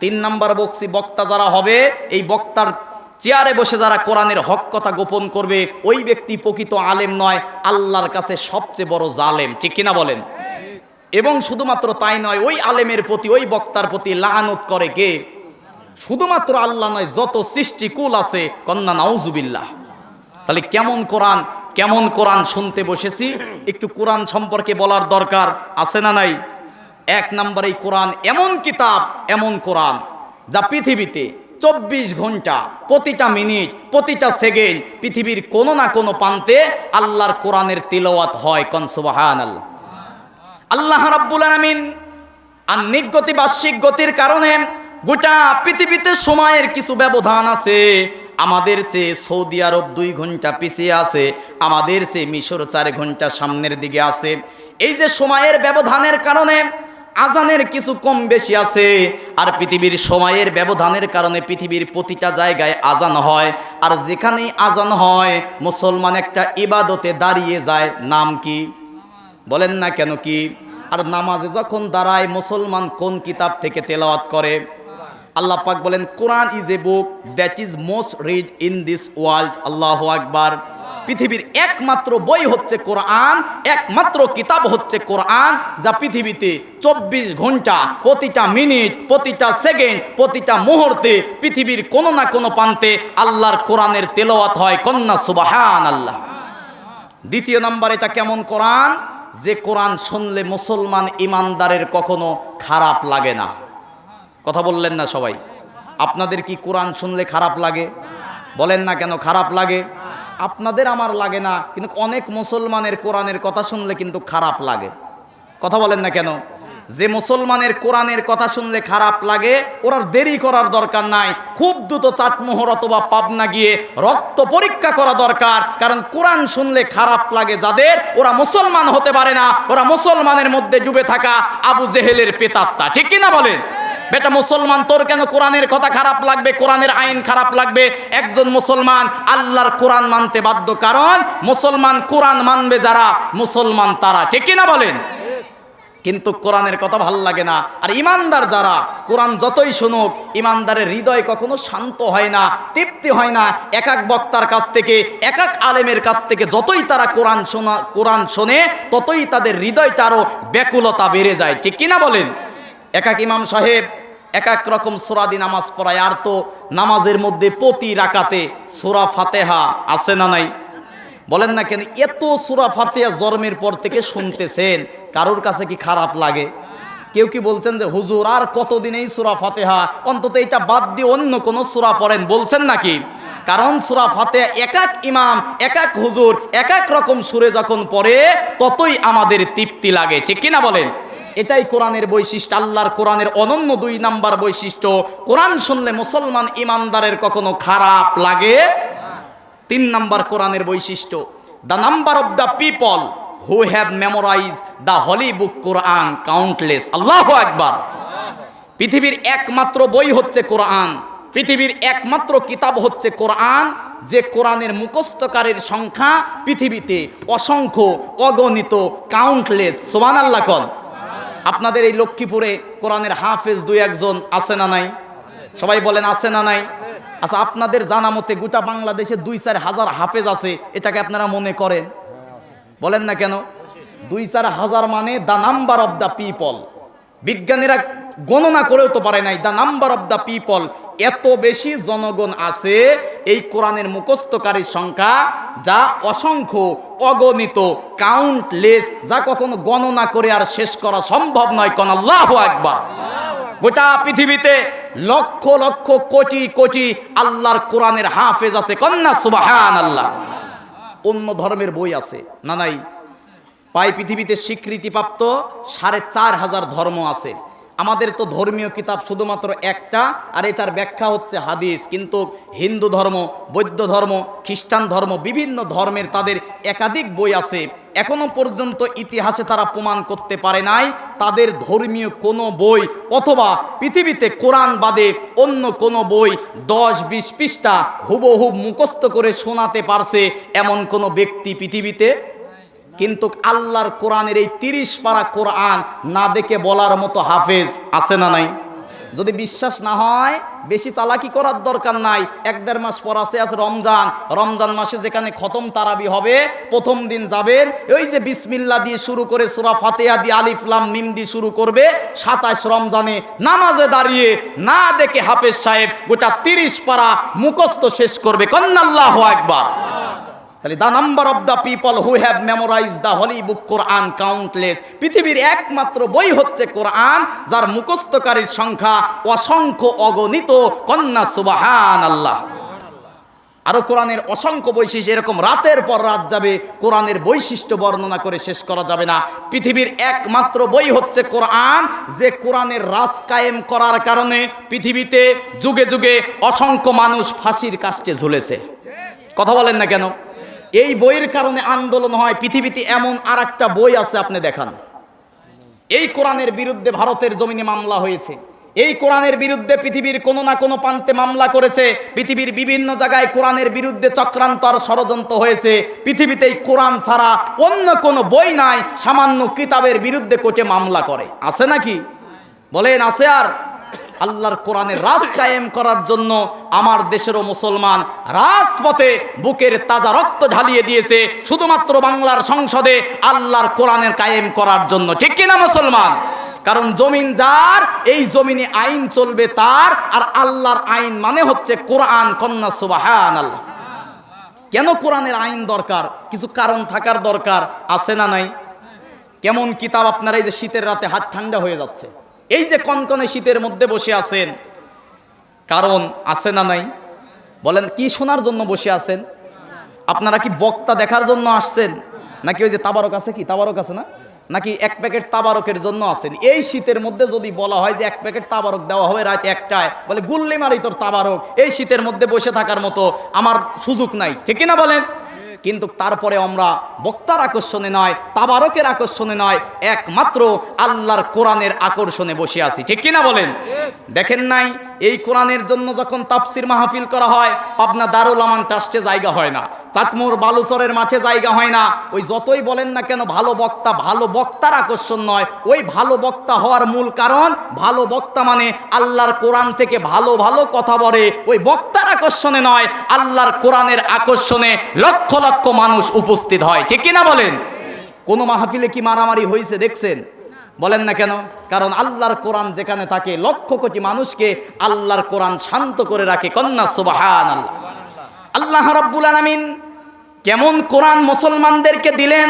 তিন নাম্বার বক্সি, বক্তা যারা হবে, এই বক্তার চেয়ারে বসে যারা কোরআনের হক কথা গোপন করবে, ওই ব্যক্তি প্রকৃত আলেম নয়, আল্লাহর কাছে সবচেয়ে বড় জালেম, ঠিক কিনা বলেন? এবং শুধুমাত্র তাই নয়, ওই আলেমের প্রতি, ওই বক্তার প্রতি লানত করে কে? শুধুমাত্র আল্লাহ নয়, যত সৃষ্টিকুল আছে, কন্যা নাউজুবিল্লাহ। তাহলে কেমন কোরআন, কেমন কোরআন শুনতে বসেছি, একটু কোরআন সম্পর্কে বলার দরকার আছে না নাই? এক নম্বরে কোরআন এমন কিতাব, এমন কোরআন যা পৃথিবীতে 24 ঘন্টা, প্রতিটা মিনিট, প্রতিটা সেকেন্ড পৃথিবীর কোনো না কোনো প্রান্তে আল্লাহর কোরআনের তিলাওয়াত হয়, কোন সুবহানাল্লাহ। আল্লাহ রাব্বুল আলামিন আর নিগতি বার্ষিক গতির কারণে গোটা পৃথিবীতে সময়ের কিছু ব্যবধান আছে। আমাদের চেয়ে সৌদি আরব 2 ঘন্টা পিছিয়ে আছে, আমাদের চেয়ে মিশর 4 ঘন্টা সামনের দিকে আছে। এই যে সময়ের ব্যবধানের কারণে আজানের কিছু কম বেশি আছে, আর পৃথিবীর সময়ের ব্যবধানের কারণে পৃথিবীর প্রতিটা জায়গায় আজান হয়, আর যেখানেই আজান হয় মুসলমান একটা ইবাদতে দাঁড়িয়ে যায়, নাম কি? বলেন না কেন কি? আর নামাজে যখন দাঁড়ায় মুসলমান কোন কিতাব থেকে তেলাওয়াত করে? আল্লাহ পাক বলেন, Quran is a book that is most read in this world. আল্লাহু আকবার। পৃথিবীর একমাত্র বই হচ্ছে কোরআন, একমাত্র কিতাব হচ্ছে কোরআন, যা পৃথিবীতে 24 ঘন্টা, প্রতিটা মিনিট, প্রতিটা সেকেন্ড, প্রতিটা মুহূর্তে পৃথিবীর কোনো না কোনো প্রান্তে আল্লাহর কোরআনের তেলাওয়াত হয়, কন্যা সুবহানাল্লাহ। দ্বিতীয় নাম্বার, এটা কেমন কোরআন? যে কোরআন শুনলে মুসলমান ইমানদারের কখনো খারাপ লাগে না। কথা বললেন না সবাই? আপনাদের কি কোরআন শুনলে খারাপ লাগে? বলেন না কেন খারাপ লাগে? আপনাদের আমার লাগে না, কিন্তু অনেক মুসলমানের কোরআনের কথা শুনলে কিন্তু খারাপ লাগে। কথা বলেন না কেন? যে মুসলমানের কোরআনের কথা শুনলে খারাপ লাগে, ওরা দেরি করার দরকার নাই, খুব দ্রুত চাটমোহর অথবা পাবনা গিয়ে রক্ত পরীক্ষা করা দরকার। কারণ কোরআন শুনলে খারাপ লাগে যাদের, ওরা মুসলমান হতে পারে না, ওরা মুসলমানের মধ্যে ডুবে থাকা আবু জেহেলের পেতাত্তা, ঠিক কিনা বলেন? বেটা মুসলমান, তোর কেন কোরআনের কথা খারাপ লাগবে, কোরআনের আইন খারাপ লাগবে? একজন মুসলমান আল্লাহর কোরআন মানতে বাধ্য, কারণ মুসলমান কোরআন মানবে যারা, মুসলমান তারা, ঠিক কিনা বলেন? কিন্তু কোরআনের কথা ভাল লাগে না। আর ইমানদার যারা, কোরআন যতই শুনুক, ইমানদারের হৃদয় কখনো শান্ত হয় না, তৃপ্তি হয় না। এক এক বক্তার কাছ থেকে, এক এক আলেমের কাছ থেকে যতই তারা কোরআন শোনে, ততই তাদের হৃদয়টা আরো ব্যাকুলতা বেড়ে যায়, ঠিক কিনা বলেন? এক এক ইমাম সাহেব এক এক রকম সূরা দিয়ে নামাজ পড়ায়, আর তো নামাজের মধ্যে প্রতি রাকাতে সূরা ফাতিহা আছে না নাই? বলেন না কেন? এত সূরা ফাতিহা জন্মের পর থেকে শুনতেছেন, কারোর কাছে কি খারাপ লাগে? কেউ কি বলছেন যে হুজুর আর কতদিন এই সূরা ফাতিহা, অন্তত এটা বাদ দিয়ে অন্য কোন সূরা পড়েন, বলছেন নাকি? কারণ সূরা ফাতিহা এক এক ইমাম, এক এক হুজুর এক এক রকম সুরে যখন পড়ে, ততই আমাদের তৃপ্তি লাগে, ঠিক কিনা বলেন? এটাই কোরআনের বৈশিষ্ট্য। আল্লাহর কোরআনের অনন্য 2 নাম্বার বৈশিষ্ট্য, কোরআন শুনলে মুসলমান ইমানদারের কখনো খারাপ লাগে। 3 নাম্বার কোরআনের বৈশিষ্ট্য, the number of the people who have memorize the holy book Quran countless. আল্লাহু আকবার। পৃথিবীর একমাত্র বই হচ্ছে কোরআন, পৃথিবীর একমাত্র কিতাব হচ্ছে কোরআন, যে কোরআনের মুখস্থকারীর সংখ্যা পৃথিবীতে অসংখ্য, অগণিত, কাউন্টলেস। সুবহানাল্লাহ কোন? আপনাদের এই লক্ষ্মীপুরে কোরআনের হাফেজ 2-1 জন আছে না নাই? সবাই বলেন আছে না নাই? আচ্ছা, আপনাদের জানা মতে গোটা বাংলাদেশে 2-4 হাজার হাফেজ আছে, এটাকে আপনারা মনে করেন? বলেন না কেন? 2-4 হাজার মানে the number of the people. বিজ্ঞানীরা গণনা করেও তো পারে নাই, the number of the people, এত বেশি জনগণ আছে এই কোরআনের মুখস্থকারীর সংখ্যা, যা অসংখ্য, অগণিত, কাউন্টলেস, যা কখনো গণনা করে আর শেষ করা সম্ভব নয়। কোন আল্লাহু আকবার। গোটা পৃথিবীতে লক্ষ লক্ষ কোটি কোটি আল্লাহর কোরআনের হাফেজ আছে, কন্যা সুবহানাল্লাহ। অন্য ধর্মের বই আছে না? নাই। প্রায় পৃথিবীতে স্বীকৃতিপ্রাপ্ত 4,500 ধর্ম আছে। আমাদের তো ধর্মীয় কিতাব শুধুমাত্র একটা, আর এটার ব্যাখ্যা হচ্ছে হাদিস। কিন্তু হিন্দু ধর্ম, বৌদ্ধ ধর্ম, খ্রিস্টান ধর্ম, বিভিন্ন ধর্মের তাদের একাধিক বই আছে। এখনো পর্যন্ত ইতিহাসে তারা প্রমাণ করতে পারে নাই তাদের ধর্মীয় কোনো বই অথবা পৃথিবীতে কোরআন বাদে অন্য কোনো বই 10-20 পৃষ্ঠা হুবহুব মুখস্থ করে শোনাতে পারছে এমন কোনো ব্যক্তি পৃথিবীতে। কিন্তু আল্লাহর কোরআনের এই 30 পারা কোরআন না দেখে বলার মতো হাফেজ আছে না নাই? যদি বিশ্বাস না হয়, বেশি চালাকি করার দরকার নাই। 1-1.5 মাস পর আছে রমজান। রমজান মাসে যেখানে খতম তারাবি হবে, প্রথম দিন যাবেন, ওই যে বিসমিল্লাহ দিয়ে শুরু করে সূরা ফাতিহা দিয়ে আলিফ লাম মিম দিয়ে শুরু করবে। 27 রমজানে নামাজে দাঁড়িয়ে না দেখে হাফেজ সাহেব গোটা 30 পারা মুখস্থ শেষ করবে। কন্যা আল্লাহু আকবার। তাহলে the number of the people who have memorize the holy book Quran countless. পৃথিবীর একমাত্র বই হচ্ছে কোরআন, যার মুখস্থকারীর সংখ্যা অসংখ্য, অগণিত। কন্যা সুবহানাল্লাহ। আরো কোরআনের অসংখ্য বৈশিষ্ট্য, এরকম রাতের পর রাত যাবে, কোরআনের বৈশিষ্ট্য বর্ণনা করে শেষ করা যাবে না। পৃথিবীর একমাত্র বই হচ্ছে কোরআন, যে কোরআনের রাজ কায়েম করার কারণে পৃথিবীতে যুগে যুগে অসংখ্য মানুষ ফাঁসির কাস্টে ঝুলেছে। কথা বলেন না কেন? এই বইয়ের কারণে আন্দোলন হয়। পৃথিবীতে এমন আর একটা বই আছে, আপনি দেখান। এই কোরআনের বিরুদ্ধে ভারতের জমিনে মামলা হয়েছে। এই কোরআনের বিরুদ্ধে পৃথিবীর কোনো না কোনো প্রান্তে মামলা করেছে। পৃথিবীর বিভিন্ন জায়গায় কোরআনের বিরুদ্ধে চক্রান্ত আর ষড়যন্ত্র হয়েছে। পৃথিবীতে এই কোরআন ছাড়া অন্য কোনো বই নাই সামান্য কিতাবের বিরুদ্ধে কোর্টে মামলা করে। আছে নাকি? বলেন আছে? আর আল্লাহর কোরআনের রাজ কায়েম করার জন্য আমার দেশেরও মুসলমান রাজপথে বুকের তাজা রক্ত ঢালিয়ে দিয়েছে, শুধুমাত্র বাংলার সংসদে আল্লাহর কোরআনের কায়েম করার জন্য। ঠিক কিনা মুসলমান? কারণ জমিন যার, এই জমিনে আইন চলবে তার, আর আল্লাহর আইন মানে হচ্ছে কোরআন। কন্যা সুবহানাল্লাহ। কেন কোরআনের আইন দরকার? কিছু কারণ থাকার দরকার, আছে না নাই? কেমন কিতাব আপনারা এই যে শীতের রাতে হাত ঠান্ডা হয়ে যাচ্ছে, এই যে কনকনে শীতের মধ্যে বসে আছেন, কারণ আছে না নাই? বলেন, কি শোনার জন্য বসে আছেন? আপনারা কি বক্তা দেখার জন্য আসছেন, নাকি ওই যে তাবারক আছে, কি তাবারক আছে না, নাকি 1 প্যাকেট তাবারকের জন্য আছেন? এই শীতের মধ্যে যদি বলা হয় যে 1 প্যাকেট তাবারক দেওয়া হবে রাত 1টায়, বলে গুল্লি মারি তোর তাবারক। এই শীতের মধ্যে বসে থাকার মতো আমার সুযোগ নাই। ঠিক না বলেন? কিন্তু তারপরে আমরা বক্তার আকর্ষণে নয়, তাবারকের আকর্ষণে নয়, একমাত্র আল্লাহর কোরআনের আকর্ষণে বসে আছি। ঠিক কিনা বলেন? দেখেন নাই, এই কোরআনের জন্য যখন তাফসির মাহফিল করা হয়, পাবনা দারুল আমান ট্রাস্টে জায়গা হয় না, চাকমোর বালুচরের মাঠে জায়গা হয় না। ওই যতই বলেন না কেন ভালো বক্তা, ভালো বক্তার আকর্ষণ নয়। ওই ভালো বক্তা হওয়ার মূল কারণ, ভালো বক্তা মানে আল্লাহর কোরআন থেকে ভালো ভালো কথা বলে, ওই বক্তার আকর্ষণে নয়, আল্লাহর কোরআনের আকর্ষণে লক্ষ লক্ষ মানুষ উপস্থিত হয়। ঠিক কিনা বলেন? কোন মাহফিলে কি মারামারি হয়েছে দেখছেন? বলেন না কেন? কারণ আল্লাহর কোরআন যেখানে থাকে লক্ষ কোটি মানুষকে আল্লাহর কোরআন শান্ত করে রাখে। কন্যা সুবহানাল্লাহ। আল্লাহ রাব্বুল আলামিন কেমন কোরআন মুসলমানদেরকে দিলেন,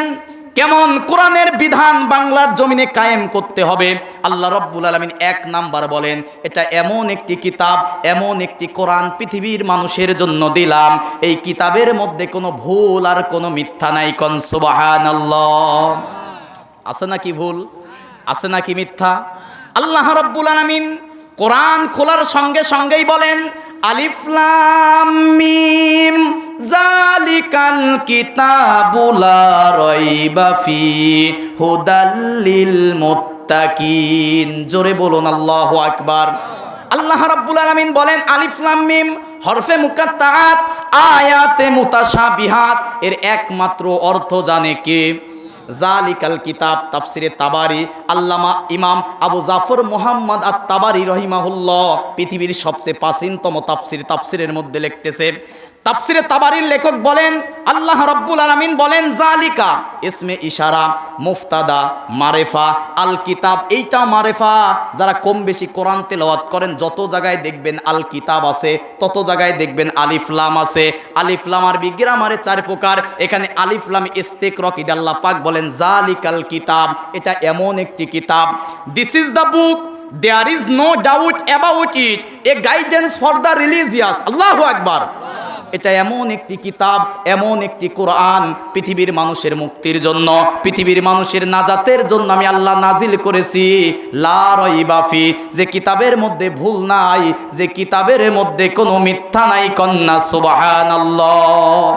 কেমন কোরআনের বিধান বাংলার জমিনে কায়েম করতে হবে। আল্লাহ রাব্বুল আলামিন 1 নাম্বার বলেন, এটা এমন একটি কিতাব, এমন একটি কোরআন পৃথিবীর মানুষের জন্য দিলাম, এই কিতাবের মধ্যে কোনো ভুল আর কোনো মিথ্যা নাই। কোন সুবহানাল্লাহ। আছে নাকি ভুল? আছে নাকি মিথ্যা? আল্লাহ রাব্বুল আলামিন কোরআন খোলার সঙ্গে সঙ্গেই বলেন, আলিফ লাম মিম যালিকাল কিতাবু লা রাইবা ফি হুদাল লিল মুত্তাকিন। জোরে বলুন আল্লাহু আকবার। আল্লাহ রাব্বুল আলামিন বলেন, আলিফ লাম মিম হরফে মুকাত্তাআত, আয়াতে মুতাশাবিহাত, এর একমাত্র অর্থ জানে কে? জালিকাল কিতাব, তাফসিরে তাবারি, আল্লামা ইমাম আবু জাফর মুহাম্মদ আত-তাবারি রহিমাহুল্লাহ পৃথিবীর সবচেয়ে প্রাচীনতম তাফসিরের মধ্যে লিখতেছে। তাফসিরে তাবারির লেখক বলেন, আল্লাহ রাব্বুল আলামিন বলেন জালিকা ইসমে ইশারা, মুফতাদা, মারেফা, আল কিতাব এইটা মারেফা। যারা কম বেশি কোরআন তেলাওয়াত করেন যত জায়গায় দেখবেন আল কিতাব আছে, তত জায়গায় দেখবেন আলিফ লাম আছে। আলিফ লাম আরবি গ্রামারে 4 প্রকার, এখানে আলিফ লাম ইস্তিকরাক, এটা আল্লাহ পাক বলেন জালিকাল কিতাব, এটা এমন একটি কিতাব। This is the book, there is no doubt about it, a guidance for the religious. আল্লাহু আকবার। এটা এমন একটি কিতাব, এমন একটি কোরআন পৃথিবীর মানুষের মুক্তির জন্য, পৃথিবীর মানুষের নাজাতের জন্য আমি আল্লাহ নাজিল করেছি। লা রাইবা ফি, যে কিতাবের মধ্যে ভুল নাই, যে কিতাবের মধ্যে কোনো মিথ্যা নাই। কন্যা সুবহানাল্লাহ।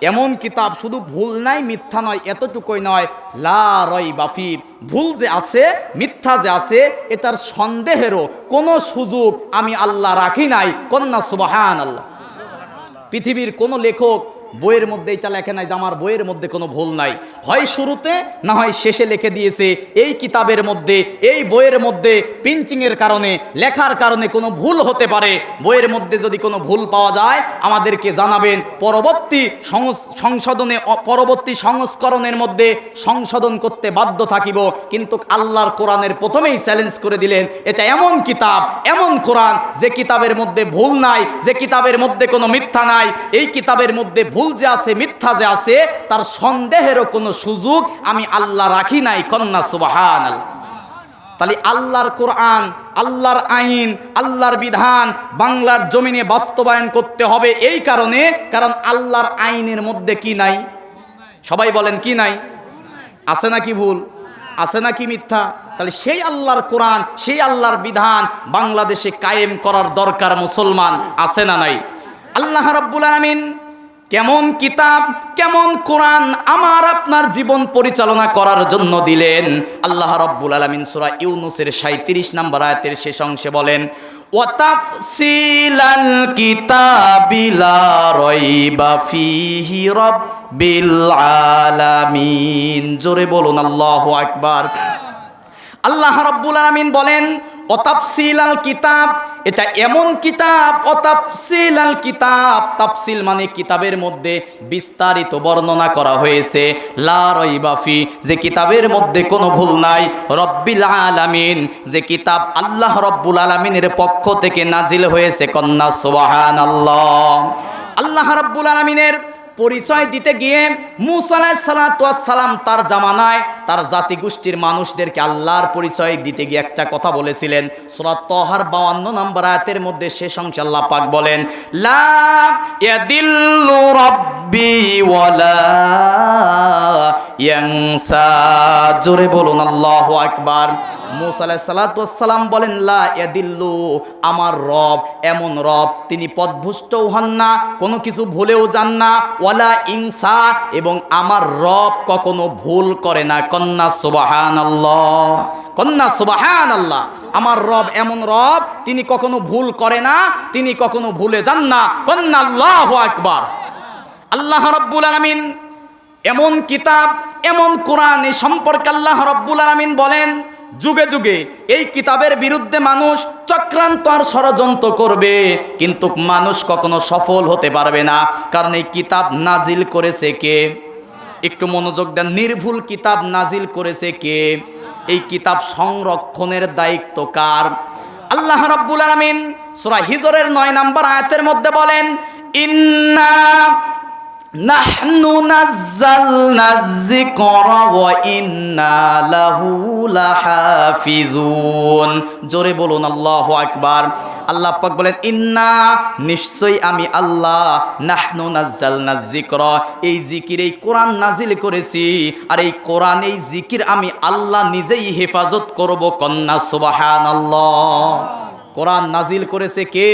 এমন কিতাব, শুধু ভুল নাই মিথ্যা নয়, এতটুকুই নয়, লা রাইবা ফি, ভুল যে আছে মিথ্যা যে আছে এটার সন্দেহেরও কোনো সুযোগ আমি আল্লাহ রাখি নাই। কন্যা সুবহানাল্লাহ। পৃথিবীর কোনো লেখক বইয়ের মধ্যে এটা লেখে নাই যে আমার বইয়ের মধ্যে কোনো ভুল নাই, হয় শুরুতে না হয় শেষে লিখে দিয়েছে এই কিতাবের মধ্যে, এই বইয়ের মধ্যে প্রিন্টিংয়ের কারণে, লেখার কারণে কোনো ভুল হতে পারে। বইয়ের মধ্যে যদি কোনো ভুল পাওয়া যায় আমাদেরকে জানাবেন, পরবর্তী পরবর্তী সংস্করণের মধ্যে সংশোধন করতে বাধ্য থাকিব। কিন্তু আল্লাহর কোরআনের প্রথমেই চ্যালেঞ্জ করে দিলেন, এটা এমন কিতাব, এমন কোরআন যে কিতাবের মধ্যে ভুল নাই, যে কিতাবের মধ্যে কোনো মিথ্যা নাই। এই কিতাবের মধ্যে ভুল যে আছে, মিথ্যা যে আছে, তার সন্দেহেরও কোনো সুযোগ আমি আল্লাহ রাখি নাই। কন্যা সুবহানাল্লাহ। তাহলে আল্লাহর কোরআন, আল্লাহর আইন, আল্লাহর বিধান বাংলার জমিনে বাস্তবায়ন করতে হবে এই কারণে, কারণ আল্লাহর আইনের মধ্যে কি নাই? সবাই বলেন কি নাই? আছে নাকি ভুল? আছে নাকি মিথ্যা? তাহলে সেই আল্লাহর কোরআন, সেই আল্লাহর বিধান বাংলাদেশে কায়েম করার দরকার মুসলমান, আছে না নাই? আল্লাহ রাব্বুল আলামিন কেমন কিতাব, কেমন কোরআন আমার আপনার জীবন পরিচালনা করার জন্য দিলেন। আল্লাহ রাব্বুল আলামিন সূরা ইউনূসের 37 নম্বর আয়াতের শেষ অংশে বলেন, ওয়া তাফসিলাল কিতাবি লা রাইবা ফীহি রাব্বিল আলামিন। জোরে বলুন আল্লাহু আকবার। আল্লাহ রাব্বুল আলামিন বলেন অতাফসিলাল কিতাব, এটা এমন কিতাব। অতাফসিলাল কিতাব, তাফসিল মানে কিতাবের মধ্যে বিস্তারিত বর্ণনা করা হয়েছে। লা রাইবা ফি, যে কিতাবের মধ্যে কোনো ভুল নাই। রব্বিল আলামিন, যে কিতাব আল্লাহ রব্বুল আলামিনের পক্ষ থেকে নাজিল হয়েছে। কন্যা সুবহানাল্লাহ। আল্লাহ রব্বুল আলামিনের পরিচয় দিতে গিয়ে মূসা আলাইহিস সালাতু ওয়াস সালাম তার জামানায় তার জাতিগোষ্ঠীর মানুষদেরকে আল্লাহর পরিচয় দিতে গিয়ে একটা কথা বলেছিলেন। সূরা তাহার 52 নম্বর আয়াতের মধ্যে শেষ অংশে আল্লাহ পাক বলেন, লা ইয়াদিল্লু রাব্বি ওয়ালা ইয়ানসা। জোরে বলুন আল্লাহু আকবার। মূসা আলাইহিস সালাতু ওয়াস সালাম বলেন, লা ইয়াদিল্লু, আমার রব এমন রব, তিনি পথভ্রষ্টও হন না, কোনো কিছু ভুলেও যান না। ওয়ালা ইনসা, এবং আমার রব কখনো ভুল করে না। কন্যা সুবহানাল্লাহ। কন্যা সুবহানাল্লাহ। আমার রব এমন রব, তিনি কখনো ভুল করে না, তিনি কখনো ভুলে যান না। কন্যা আল্লাহু আকবার। আল্লাহ রাব্বুল আলামিন এমন কিতাব, এমন কোরআন, এই সম্পর্কে আল্লাহ রাব্বুল আলামিন বলেন, যুগে যুগে এই কিতাবের বিরুদ্ধে মানুষ চক্রান্ত আর ষড়যন্ত্র করবে, কিন্তু মানুষ কখনো সফল হতে পারবে না। কারণ এই কিতাব নাজিল করেছে কে? একটু মনোযোগ দেন। নির্ভুল কিতাব নাজিল করেছে কে? এই কিতাব সংরক্ষণের দায়িত্ব কার? আল্লাহ রাব্বুল আলামিন সূরা হিজরের 9 নম্বর আয়াতের মধ্যে বলেন, ইন্না নাহনু নাযালনায যিকরা ওয়া ইন্না লাহু লাহাফিজুন। জোরে বলুন আল্লাহু আকবার। আল্লাহ পাক বলেন, ইন্না, নিশ্চয়ই আমি আল্লাহ, নাহনু নাযালনায যিকরা, এই জিকির, এই কোরআন নাজিল করেছি, আর এই কোরআন, এই জিকির আমি আল্লাহ নিজেই হেফাজত করব। কন্যা সুবহানাল্লাহ। কোরআন নাজিল করেছে কে?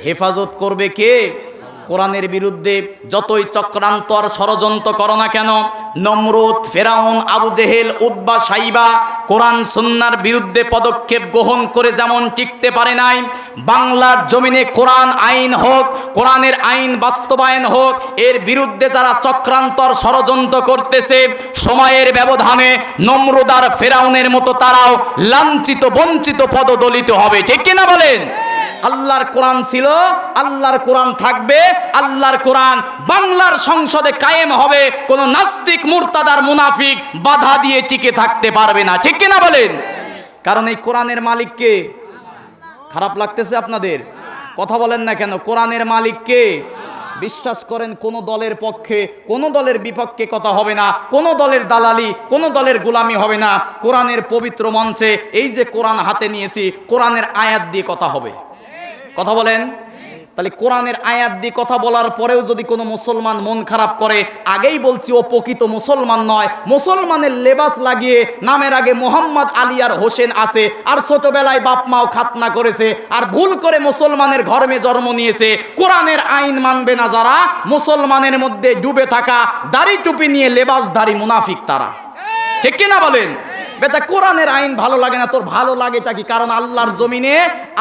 হেফাজত করবে কে? কোরআনের বিরুদ্ধে যতই চক্রান্ত আর ষড়যন্ত্র করো না কেন, নমরুদ, ফেরাউন, আবু জেহেল, উতবা, সাইবা কোরআন সুন্নাহর বিরুদ্ধে পদক্ষেপ গ্রহণ করে যেমন টিকতে পারে নাই, বাংলার জমিনে কোরআন আইন হোক, কোরআনের আইন বাস্তবায়ন হোক, এর বিরুদ্ধে যারা চক্রান্ত আর ষড়যন্ত্র করতেছে, সময়ের ব্যবধানে নমরুদ আর ফেরাউনের মতো তারাও লাঞ্ছিত, বঞ্চিত, পদদলিত হবে। ঠিক কিনা বলেন? আল্লাহর কোরআন ছিল, আল্লাহর কোরআন থাকবে, আল্লাহর কোরআন বাংলার সংসদে কায়েম হবে। কোন নাস্তিক, মুরতাদার, মুনাফিক বাধা দিয়ে টিকে থাকতে পারবে না। ঠিক কিনা বলেন? কারণ এই কোরআনের মালিক কে? খারাপ লাগতেছে আপনাদের? কথা বলেন না কেন? কোরআনের মালিক কে? বিশ্বাস করেন কোন দলের পক্ষে, কোন দলের বিপক্ষে কথা হবে না, কোন দলের দালালি, কোন দলের গোলামি হবে না। কোরআনের পবিত্র মঞ্চে এই যে কোরআন হাতে নিয়েছি, কোরআনের আয়াত দিয়ে কথা হবে। কথা বলেন? তাহলে কোরআনের আয়াত দিয়ে কথা বলার পরেও যদি কোনো মুসলমান মন খারাপ করে, আগেই বলছি ও প্রকৃত মুসলমান নয়। মুসলমানের লেবাস লাগিয়ে নামের আগে মোহাম্মদ আলী আর হোসেন আছে, আর ছোটবেলায় বাপ মাও খাতনা করেছে, আর ভুল করে মুসলমানের ঘরে জন্ম নিয়েছে। কোরআনের আইন মানবে না যারা, মুসলমানের মধ্যে ডুবে থাকা দাড়ি টুপি নিয়ে লেবাসধারী মুনাফিক তারা। ঠিক কিনা বলেন? বেটা, কোরআনের আইন ভালো লাগে না, তোর ভালো লাগেটা কি? কারণ আল্লাহর জমিনে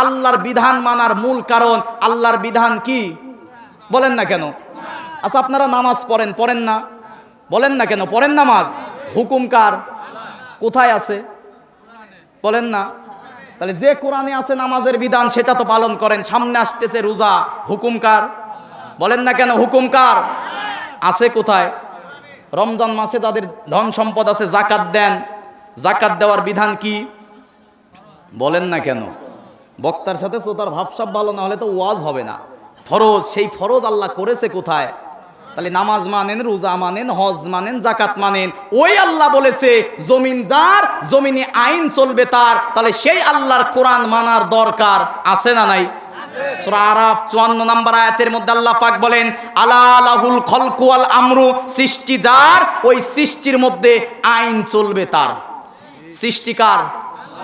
আল্লাহর বিধান মানার মূল কারণ, আল্লাহর বিধান কি বলেন না কেন? আচ্ছা, আপনারা নামাজ পড়েন, পড়েন না? বলেন না কেন পড়েন নামাজ? হুকুম কার? কোথায় আছে বলেন না? তাহলে যে কোরআনে আছে নামাজের বিধান, সেটা তো পালন করেন। সামনে আসতেছে রোজা, হুকুম কার? বলেন না কেন? হুকুম কার? আছে কোথায়? রমজান মাসে যাদের ধন সম্পদ আছে যাকাত দেন, যাকাত দেওয়ার বিধান কি? বলেন না কেন? বক্তার সাথে শ্রোতার ভাবসাব ভালো না হলে তো ওয়াজ হবে না। ফরজ, সেই ফরজ আল্লাহ করেছে কোথায়? তাহলে নামাজ মানেন, রোজা মানেন, হজ মানেন, যাকাত মানেন, ওই আল্লাহ বলেছে জমিন যার, জমিনে আইন চলবে তার। তাহলে সেই আল্লাহর কোরআন মানার দরকার আছে না নাই? সূরা আরাফ 54 নম্বর আয়াতের মধ্যে আল্লাহ পাক বলেন, আলা লাহুল খলকু ওয়াল আমরু, সৃষ্টি যার, ওই সৃষ্টির মধ্যে আইন চলবে তার। সৃষ্টিকার?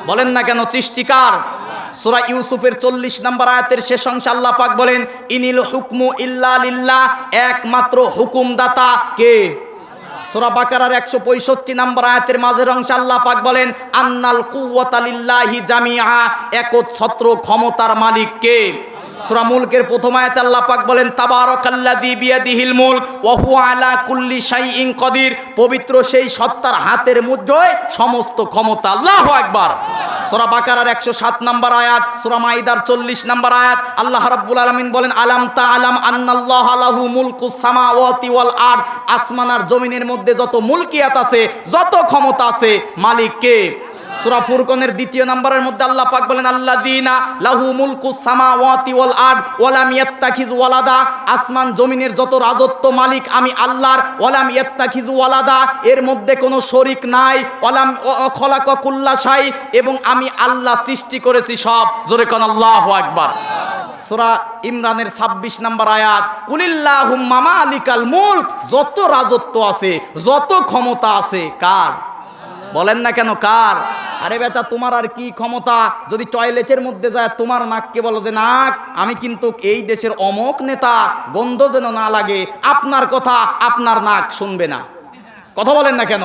বলেন না কেন? সৃষ্টিকার। সূরা ইউসুফের 40 নম্বর আয়াতের শেষ অংশে আল্লাহ পাক বলেন, ইনিল হুকমু ইল্লা লিল্লাহ, একমাত্র হুকুমদাতা কে? সূরা বাকারার 165 নম্বর আয়াতের মাঝের অংশে আল্লাহ পাক বলেন, আন্নাল কুওয়াতা লিল্লাহি জামিআ, একচ্ছত্র ক্ষমতার মালিক কে? সূরা মুলকের প্রথম আয়াতে আল্লাহ পাক বলেন, তাবারাকাল্লাযী বিয়াদিহিল মুলক ওয়া হুয়া আলা কুল্লি শাইইন কাদির, পবিত্র সেই সত্তার হাতের মুঠোয় সমস্ত ক্ষমতা। আল্লাহু আকবার। সূরা বাকারার 107 নম্বর আয়াত, সূরা মাইদার 40 নম্বর আয়াত আল্লাহ রাব্বুল আলামিন বলেন, আলাম তাআলাম আন্নাল্লাহা লাহু মুলকুস সামাওয়াতি ওয়াল আরদ, আসমান আর জমিনের মধ্যে যত মুলকিয়াত আছে, যত ক্ষমতা আছে, মালিক কে? সূরা ফুরকানের 2 নম্বরের মধ্যে আল্লাহ পাক বলেন, আল্লাযীনা লাহু মুলকুস সামাওয়াতি ওয়াল আরদ ওয়া লাম ইয়াত্তাখিজ ওয়ালাদা, আসমান জমিনের যত রাজত্ব মালিক আমি আল্লাহর, ওয়া লাম ইয়াত্তাখিজ ওয়ালাদা, এর মধ্যে কোনো শরীক নাই, ওয়া লাম খলাকা কুল্লা শাই, এবং আমি আল্লাহ সৃষ্টি করেছি সব। জোরে কোন আল্লাহু আকবার। সূরা ইমরানের 26 নম্বর আয়াত, কুলিল্লাহুম্মা মালিকাল মুলক, যত রাজত্ব আছে, যত ক্ষমতা আছে কার? বলেন না কেন কার? আরে বেটা, তোমার আর কি ক্ষমতা? যদি টয়লেটের মধ্যে যায় তোমার নাককে বলো যে নাক, আমি কিন্তু এই দেশের অমক নেতা, গন্ধ যেন না লাগে, আপনার কথা আপনার নাক শুনবে না। কথা বলেন না কেন?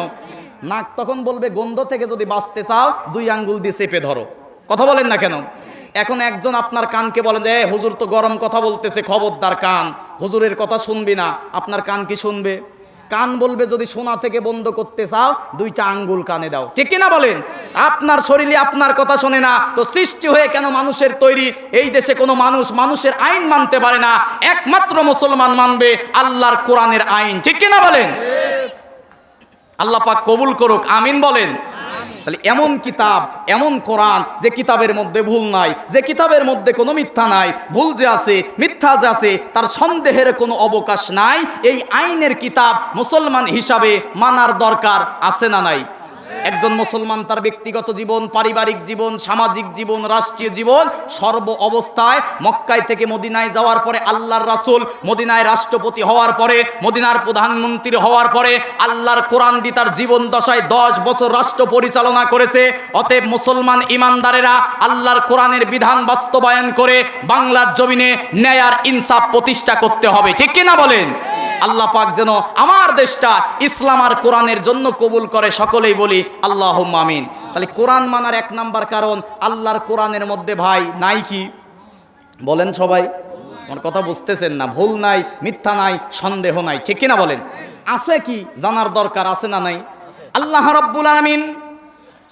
নাক তখন বলবে গন্ধ থেকে যদি বাঁচতে চাও 2 আঙ্গুল দিয়ে চেপে ধরো। কথা বলেন না কেন? এখন একজন আপনার কানকে বলেন যে হুজুর তো গরম কথা বলতেছে, খবরদার কান, হুজুরের কথা শুনবি না। আপনার কান কি শুনবে? কান বলবে যদি শোনা থেকে বন্ধ করতে চাও 2টা আঙ্গুল কানে দাও। ঠিক কিনা বলেন? আপনার শরীরে আপনার কথা শোনে না, তো সৃষ্টি হয়ে কেন মানুষের তৈরি? এই দেশে কোনো মানুষ মানুষের আইন মানতে পারে না, একমাত্র মুসলমান মানবে আল্লাহর কোরআনের আইন। ঠিক কিনা বলেন? আল্লাহ পাক কবুল করুক, আমিন বলেন। তাহলে এমন কিতাব, এমন কোরআন, যে কিতাবের মধ্যে ভুল নাই, যে কিতাবের মধ্যে কোনো মিথ্যা নাই, ভুল যে আছে, মিথ্যা যে আছে, তার সন্দেহের কোনো অবকাশ নাই। এই আইনের কিতাব মুসলমান হিসাবে মানার দরকার আছে না নাই? একজন মুসলমান তার ব্যক্তিগত জীবন, পারিবারিক জীবন, সামাজিক জীবন, রাষ্ট্রীয় জীবন সর্ব অবস্থায় মক্কায় থেকে মদিনায় যাওয়ার পরে আল্লাহর রাসূল মদিনায় রাষ্ট্রপতি হওয়ার পরে, মদিনার প্রধানমন্ত্রী হওয়ার পরে আল্লাহর কোরআন দিয়ে তার জীবন দশায় 10 বছর রাষ্ট্র পরিচালনা করেছে। অতএব মুসলমান ইমানদারেরা আল্লাহর কোরআনের বিধান বাস্তবায়ন করে বাংলার জমিনে ন্যায় আর ইনসাফ প্রতিষ্ঠা করতে হবে, ঠিক কিনা বলেন? আল্লাহ পাক যেন আমার দেশটা ইসলাম আর কোরআনের জন্য কবুল করে, সকলেই বলি আল্লাহুম্মা আমিন। তাহলে কোরআন মানার 1 নাম্বার কারণ, আল্লাহর কোরআনের মধ্যে ভাই নাই কি? বলেন সবাই, আমার কথা বুঝতেছেন না? ভুল নাই, মিথ্যা নাই, সন্দেহ নাই, ঠিক কিনা বলেন? আছে কি? জানার দরকার আছে না নাই? আল্লাহ রাব্বুল আলামিন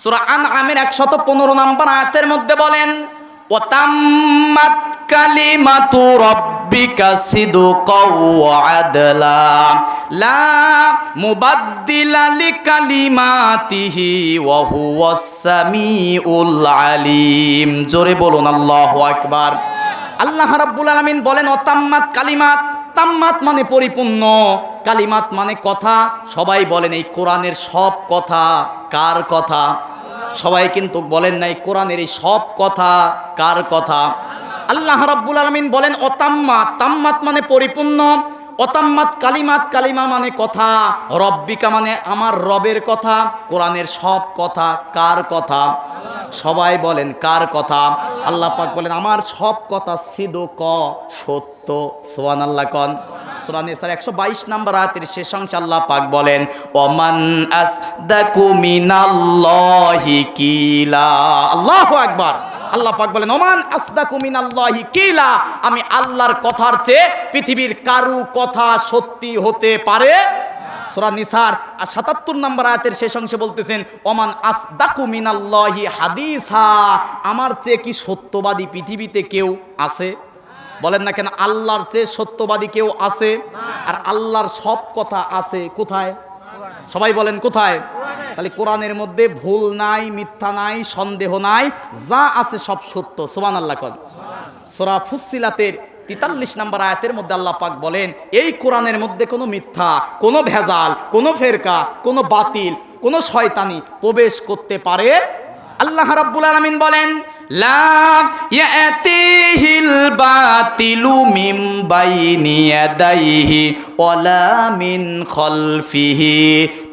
সূরা আনআমের 115 নম্বর আয়াতের মধ্যে বলেন, ওয়াতাম্মাত কালিমাতু রাব্বিকা সিদকাও ওয়া আদলা লা মুবাদদিলা লিকালিমাতিহি ওয়া হুয়াস সামিউল আলিম। জোরে বলুন আল্লাহু আকবার। আল্লাহ রাব্বুল আলামিন বলেন ওয়াতাম্মাত কালিমাত, তাম্মাত মানে পরিপূর্ণ, কালিমাত মানে কথা। সবাই বলেন এই কোরআনের সব কথা কার কথা? সবাই কিন্তু বলেন নাই কোরআনের এই সব কথা কার কথা? আল্লাহ রাব্বুল আলামিন বলেন অতাম্মাত, তাম্মাত মানে পরিপূর্ণ, অতাম্মাত কালিমাত, কালিমা মানে কথা, রব্বিকা মানে আমার রবের কথা। কোরআনের সব কথা কার কথা? সবাই বলেন কার কথা? আল্লাহ পাক বলেন আমার সব কথা সিদক, সত্য। সুবহানাল্লাহ কোন? সূরা নিসার 122 নম্বর আয়াতের শেষ অংশে আল্লাহ পাক বলেন ওমান আসদাকু মিনাল্লাহি কিলা। আল্লাহু আকবার। আল্লাহ পাক বলেন ওমান আসদাকু মিনাল্লাহি কিলা, আমি আল্লাহর কথার চেয়ে পৃথিবীর কারু কথা সত্যি হতে পারে? সূরা নিসার 77 নম্বর আয়াতের শেষ অংশে বলতেছেন ওমান আসদাকু মিনাল্লাহি হাদিসা, আমার চেয়ে কি সত্যবাদী পৃথিবীতে কেউ আছে? বলেন না কেন? আল্লাহর চেয়ে সত্যবাদী কেউ আছে? আর আল্লাহর সব কথা আছে কোথায়? সবাই বলেন কোথায়? তাহলে কোরআনের মধ্যে ভুল নাই, মিথ্যা নাই, সন্দেহ নাই, যা আছে সব সত্য। সুবহানাল্লাহ কোন? সূরা ফুসসিলাতের 43 নম্বর আয়াতের মধ্যে আল্লাহ পাক বলেন এই কোরআনের মধ্যে কোনো মিথ্যা, কোনো ভেজাল, কোনো ফেরকা, কোনো বাতিল, কোনো শয়তানি প্রবেশ করতে পারে? আল্লাহ রাব্বুল আলামিন বলেন লা ইয়াতিহিল বাতিলু মিন বাইনি ইয়াদাইহি ওয়ালা মিন খালফিহি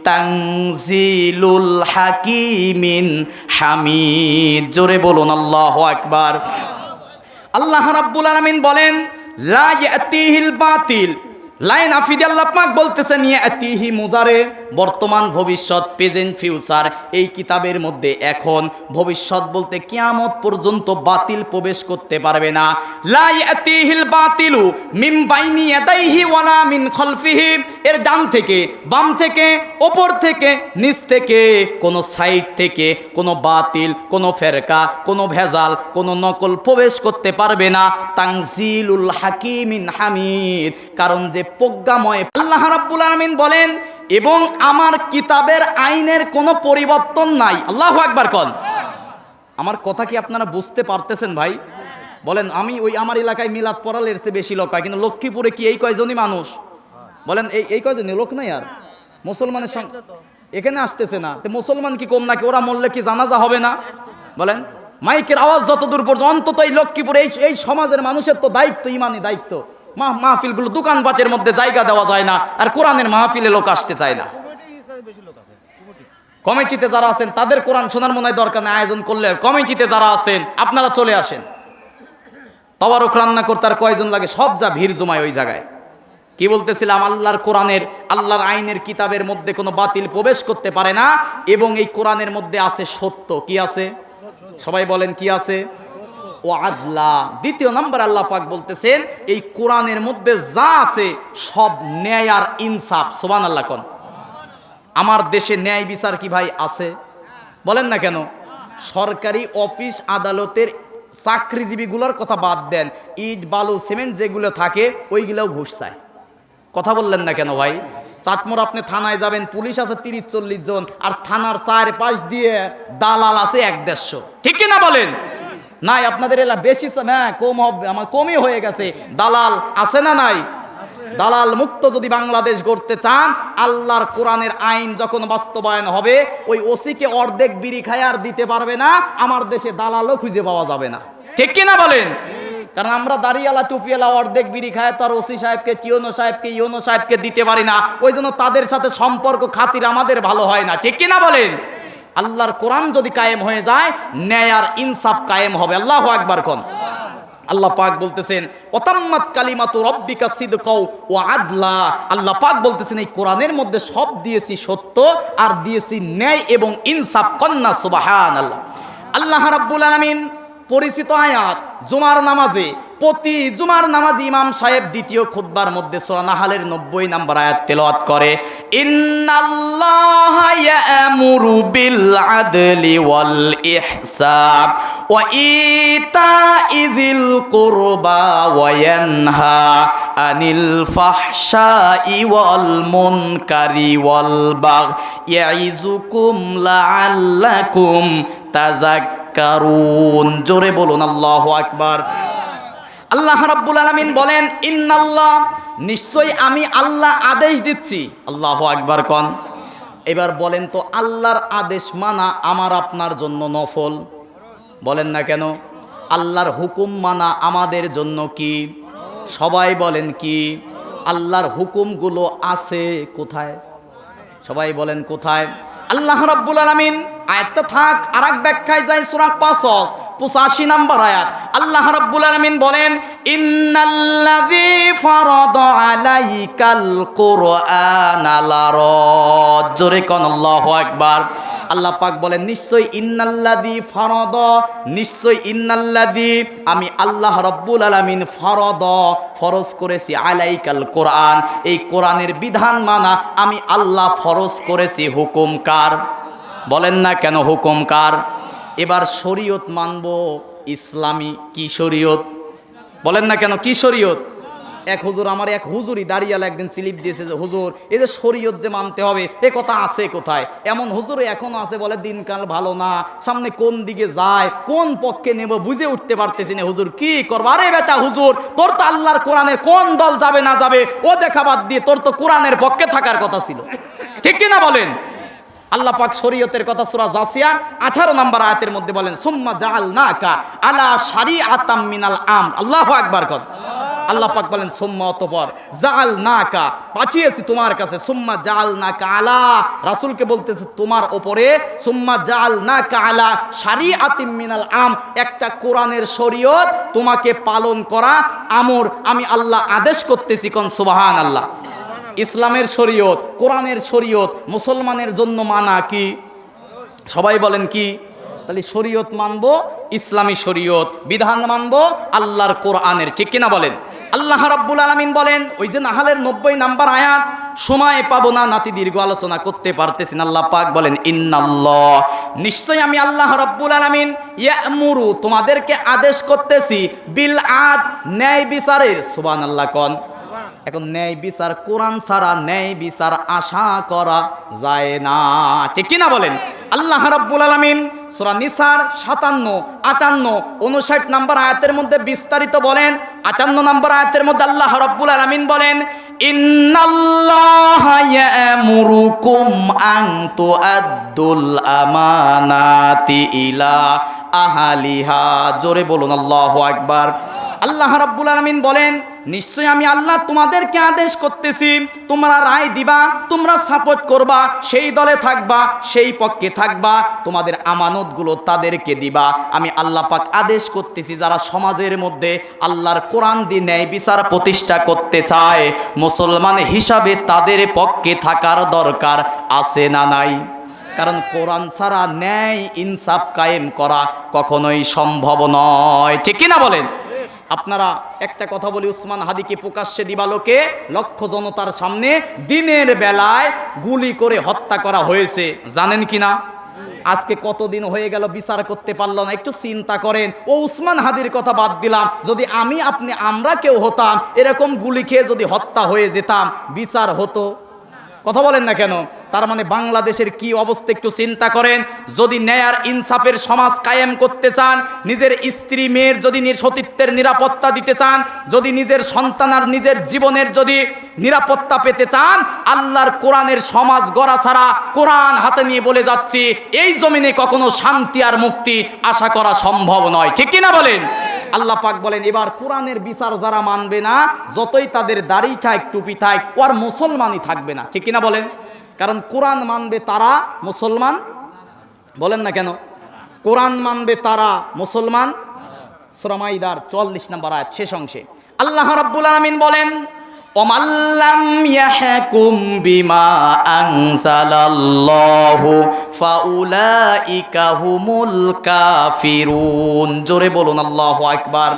তানজিলুল হাকিমিন হামিদ। জোরে বলুন আল্লাহু আকবার। আল্লাহ রাব্বুল আলামিন বলেন লা ইয়াতিহিল বাতিল, লাইন আফিদে আল্লাহ পাক বলতেছেন ইয়াতিহি মুজারে, বর্তমান, ভবিষ্যৎ, প্রেজেন্ট, ফিউচার। এই কিতাবের মধ্যে এখন ভবিষ্যৎ বলতে কিয়ামত পর্যন্ত বাতিল প্রবেশ করতে পারবে না। লা ইয়াতিহিল বাতিলু মিন বাইনি ইয়াদাইহি ওয়ালা মিন খালফিহি, এর ডান থেকে, বাম থেকে, ওপর থেকে, নিচ থেকে, কোন সাইড থেকে কোনো বাতিল, কোনো ফেরকা, কোনো ভেজাল, কোনো নকল প্রবেশ করতে পারবে না। তানজিলুল হাকিমিন হামিদ, কারণ যে প্রজ্ঞাময়। আল্লাহ রাব্বুল আলামিন বলেন এবং আমার কিতাবের আইনের কোনো পরিবর্তন নাই। আল্লাহু আকবার কোন? আমার কথা কি আপনারা বুঝতে পারতেছেন ভাই? বলেন আমি ওই আমার এলাকায় মিলাদ পড়ালের চেয়ে বেশি লোক হয়, কিন্তু লক্ষ্মীপুরে কি এই কয়জনই মানুষ? বলেন এই কয়জনই লোক নাই? আর মুসলমানের সঙ্গে এখানে আসতেছে না, তো মুসলমান কি কম নাকি? ওরা মরলে কি জানাজা হবে না? বলেন মাইকের আওয়াজ যতদূর পর্যন্ত, অন্তত এই লক্ষ্মীপুরে এই সমাজের মানুষের তো দায়িত্ব, ইমানি দায়িত্ব। মাহফিলগুলো দোকানপাটের মধ্যে জায়গা দেওয়া যায় না, আর কোরআনের মাহফিলে লোক আসতে চায় না। কমিটিতে যারা আছেন তাদের কোরআন শোনার মনে হয় দরকার নেই, আয়োজন করলে কমিটিতে যারা আছেন আপনারা চলে আসেন। তবারক রান্না করতে আর কয়জন লাগে? সব যা ভিড় জমায় ওই জায়গায়। কি বলতেছিলাম? আল্লাহর কোরআনের, আল্লাহর আইনের কিতাবের মধ্যে কোনো বাতিল প্রবেশ করতে পারে না, এবং এই কোরআনের মধ্যে আছে সত্য। কি আছে? সবাই বলেন কি আছে? ও আদলা। দ্বিতীয় নম্বর আল্লাহ পাক বলতেছেন এই কোরআনের মধ্যে যা আছে সব ন্যায় আর ইনসাফ। সুবহানাল্লাহ কোন? আমার দেশে ন্যায় বিচার কি ভাই আছে? বলেন না কেন? সরকারি অফিস আদালতের চাকরিজীবীগুলোর কথা বাদ দেন, ইট বালু সিমেন্ট যেগুলো থাকে ওইগুলোও ঘুষ চায়। কথা বললেন না কেন ভাই? চাটমোর আপনি থানায় যাবেন, পুলিশ আছে 30-40 জন, আর থানার চারপাশ দিয়ে দালাল আছে 1-150। ঠিক কিনা বলেন? নাই আপনাদের এলাকা বেশি, হ্যাঁ কম হবে, আমার কমই হয়ে গেছে। দালাল আছে না নাই? দালাল মুক্ত যদি বাংলাদেশ গড়তে চান, আল্লাহর কোরআনের আইন যখন বাস্তবায়ন হবে, ওই ওসিকে অর্ধেক বিড়ি খায় আর দিতে পারবে না, আমার দেশে দালালও খুঁজে পাওয়া যাবে না। ঠিক কিনা বলেন? কারণ আমরা দাড়িওয়ালা টুপিওয়ালা অর্ধেক বিড়ি খায় তার ওসি সাহেবকে, কিওনো সাহেবকে, ইওনো সাহেবকে দিতে পারি না, ওই জন্য তাদের সাথে সম্পর্ক খাতির আমাদের ভালো হয় না। ঠিক কিনা বলেন? আল্লাহর কোরআন যদি কায়েম হয়ে যায়, ন্যায় আর ইনসাফ কায়েম হবে। আল্লাহু আকবার কোন। আল্লাহ পাক বলতেছেন ওয়াতাম্মাত কালিমাতু রাব্বিকা সিদকাও ওয়া আদলা। আল্লাহ পাক বলতেছেন এই কোরআনের মধ্যে সব দিয়েছি সত্য আর দিয়েছি ন্যায় এবং ইনসাফ। কন্যা সুবহানাল্লাহ। আল্লাহ রাব্বুল আলামিন পরিচিত আয়াত জুমার নামাজে, প্রতি জুমার নামাজি ইমাম সাহেব দ্বিতীয় খুতবার মধ্যে সূরা নাহালের 90 নম্বর আয়াত তেলাওয়াত করে, ইন্নাল্লাহা ইয়া'মুরু বিল আদলি ওয়াল ইহসান ওয়া ইতাইযিল কুরবা ওয়া ইয়ানহা আনিল ফাহশাই ওয়াল মুনকারি ওয়াল বাগই ইয়াইযুকুম লাআল্লাকুম তাযাক্কারুন। জোরে বলুন আল্লাহু আকবার। আল্লাহ রাব্বুল আলামিন বলেন ইন্নাল্লাহ, নিশ্চয়ই আমি আল্লাহ আদেশ দিচ্ছি। আল্লাহু আকবার কোন। এবার বলেন তো, আল্লাহর আদেশ মানা আমার আপনার জন্য নফল? বলেন না কেন? আল্লাহর হুকুম মানা আমাদের জন্য কি? সবাই বলেন কি? আল্লাহর হুকুমগুলো আছে কোথায়? সবাই বলেন কোথায়? আল্লাহ রাব্বুল আলামিন আয়াতটা থাক, আরেক ব্যাখ্যায় যায় সূরা কাসস 85 নম্বর আয়াত। আল্লাহ রাব্বুল আলামিন বলেন ইন্নাল্লাযী ফারাদা আলাইকাল কুরআনা লারাদ। জোরে কোন আল্লাহু আকবার। আল্লাহ পাক বলেন নিশ্চয় ইন্নাল্লাযী ফারাদা, নিশ্চয় ইন্নাল্লাযী আমি আল্লাহ রাব্বুল আলামিন ফারাদা ফরজ করেছি আলাইকাল কোরআন, এই কোরআনের বিধান মানা আমি আল্লাহ ফরজ করেছি। হুকুম কার? বলেন না কেন হুকুম কার? এবার শরীয়ত মানব ইসলামী। কি শরীয়ত? বলেন না কেন কি শরীয়ত? এক হুজুর, আমার এক হুজুরই দাঁড়িয়ালা একদিন স্লিপ দিয়েছে যে হুজুর এই যে শরীয়ত যে মানতে হবে, এ কথা আছে কোথায়? এমন হুজুর এখনো আছে, বলে দিনকাল ভালো না, সামনে কোন দিকে যায়, কোন পক্ষে নেব বুঝে উঠতে পারতেছি না, হুজুর কি করবো? আরে বেটা হুজুর, তোর তো আল্লাহর কোরআনের কোন দল যাবে না যাবে ও দেখা বাদ দিয়ে তোর তো কোরআনের পক্ষে থাকার কথা ছিল। ঠিক কিনা বলেন? আল্লাহ পাক শরীয়তের কথা সূরা জাসিয়ার 18 নম্বর আয়াতের মধ্যে বলেন সুম্মা জাআলনাকা আলা শারিআতাম মিনাল আমর। আল্লাহু আকবার কর। আল্লাহ পাক বলেন সুম্মা, অতঃপর জাআলনাকা পাঠিয়েছি তোমার কাছে, সুম্মা জাআলনাকা আলা, রাসূলকে বলতেছে তোমার উপরে, সুম্মা জাআলনাকা আলা শারিআতিম মিনাল আম, একটা কোরআনের শরীয়ত তোমাকে পালন করা আমর আমি আল্লাহ আদেশ করতেছি। কোন সুবহানাল্লাহ। ইসলামের শরীয়ত, কোরআনের শরীয়ত মুসলমানের জন্য মানা কি? সবাই বলেন কি? তাহলে শরীয়ত মানবো ইসলামী শরীয়ত, বিধান মানবো আল্লাহর কোরআনের। ঠিক কিনা বলেন? আল্লাহ রাব্বুল আলামিন বলেন, ওই যে নাহালের 90 নম্বর আয়াত, সময় পাবো না নাতি দীর্ঘ আলোচনা করতে পারতেছি না। আল্লাহ পাক বলেন ইন্নাল্লাহ, নিশ্চয় আমি আল্লাহ রাব্বুল আলামিন ইয়া'মুরু তোমাদেরকে আদেশ করতেছি বিল আদ, ন্যায় বিচারের। সুবহানাল্লাহ কোন। এখন ন্যায় বিচার, কোরআন ছাড়া ন্যায় বিচার আশা করা যায় না। ঠিক কিনা বলেন? আল্লাহ রাব্বুল আলামিন সূরা নিসার 57, 58, 59 নম্বর আয়াতের মধ্যে বিস্তারিত বলেন। 58 নম্বর আয়াতের মধ্যে আল্লাহ রাব্বুল আলামিন বলেন ইন্নাল্লাহা ইয়া'মুরুকুম আন তুআদ্দুল আমানাতি ইলা আহলিহা। জোরে বলুন আল্লাহু আকবার। আল্লাহ রাব্বুল আলামিন বলেন নিশ্চয় আমি আল্লাহ তোমাদেরকে আদেশ করতেছি, তোমরা রায় দিবা, তোমরা সাপোর্ট করবা, সেই দলে থাকবা, সেই পক্ষে থাকবা, তোমাদের আমানতগুলো তাদেরকে দিবা। আমি আল্লাহ পাক আদেশ করতেছি যারা সমাজের মধ্যে আল্লাহর কোরআন দিয়ে ন্যায় বিচার প্রতিষ্ঠা করতে চায়, মুসলমান হিসাবে তাদের পক্ষে থাকার দরকার আছে না নাই? কারণ কোরআন ছাড়া ন্যায় ইনসাফ কায়েম করা কখনোই সম্ভব নয়। ঠিক কিনা বলেন? আপনারা একটা কথা বলি, উসমান হাদিকে প্রকাশ্যে দিবালোকে লক্ষ জনতার সামনে দিনের বেলায় গুলি করে হত্যা করা হয়েছে, জানেন কি না? আজকে কতদিন হয়ে গেল বিচার করতে পারলো না। একটু চিন্তা করেন, ও উসমান হাদির কথা বাদ দিলাম, যদি আমি আপনি আমরা কেউ হতাম, এরকম গুলি খেয়ে যদি হত্যা হয়ে যেতাম, বিচার হতো? কথা বলেন না কেন? তার মানে বাংলাদেশের কি অবস্থা একটু চিন্তা করেন। যদি ন্যায় আর ইনসাফের সমাজ কায়েম করতে চান, নিজের স্ত্রী মেয়ের যদি সতীত্বের নিরাপত্তা দিতে চান, যদি নিজের সন্তান আর নিজের জীবনের যদি নিরাপত্তা পেতে চান, আল্লাহর কোরআনের সমাজ গড়া ছাড়া কোরআন হাতে নিয়ে বলে যাচ্ছি এই জমিনে কখনো শান্তি আর মুক্তি আশা করা সম্ভব নয়। ঠিক কিনা বলেন? আল্লাহ পাক বলেন এবার কোরআনের বিচার যারা মানবে না, যতই তাদের দাড়ি থাক টুপি থাক, ও আর মুসলমানই থাকবে না। ঠিক কিনা বলেন? কারণ কোরআন মানবে তারা, মুসলমান বলেন না কেন? কোরআন মানবে তারা, মুসলমান। সূরা মাইদার 44 নম্বর আয়াত শেষ অংশে আল্লাহ রাব্বুল আলামিন বলেন ওমাল্লাম ইয়াহকুম বিমা আনজালাল্লাহু ফাউলাইকা হুমুল কাফিরুন। জোরে বলুন আল্লাহু আকবার।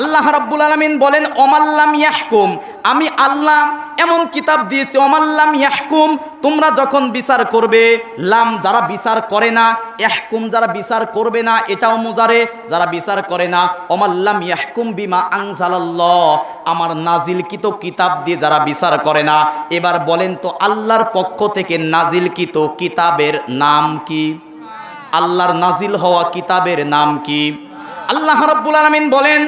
আল্লাহ রাব্বুল আলামিন বলেন ওমাল্লাম ইয়াহকুম, আমি আল্লাহ এমন কিতাব দিয়েছি, ওমাল্লাম ইয়াহকুম তোমরা যখন বিচার করবে, লাম যারা বিচার করে না, ইয়াহকুম যারা বিচার করবে না, এটাও মুজারে যারা বিচার করে না। ওমাল্লাম ইয়াহকুম বিমা আনজালাল্লাহ, আমার নাজিলকৃত কিতাব দিয়ে যারা বিচার করে না। এবার বলেন তো আল্লাহর পক্ষ থেকে নাজিলকৃত কিতাবের নাম কি? আল্লাহর নাজিল হওয়া কিতাবের নাম কি? আল্লাহ রাব্বুল আলামিন বলেন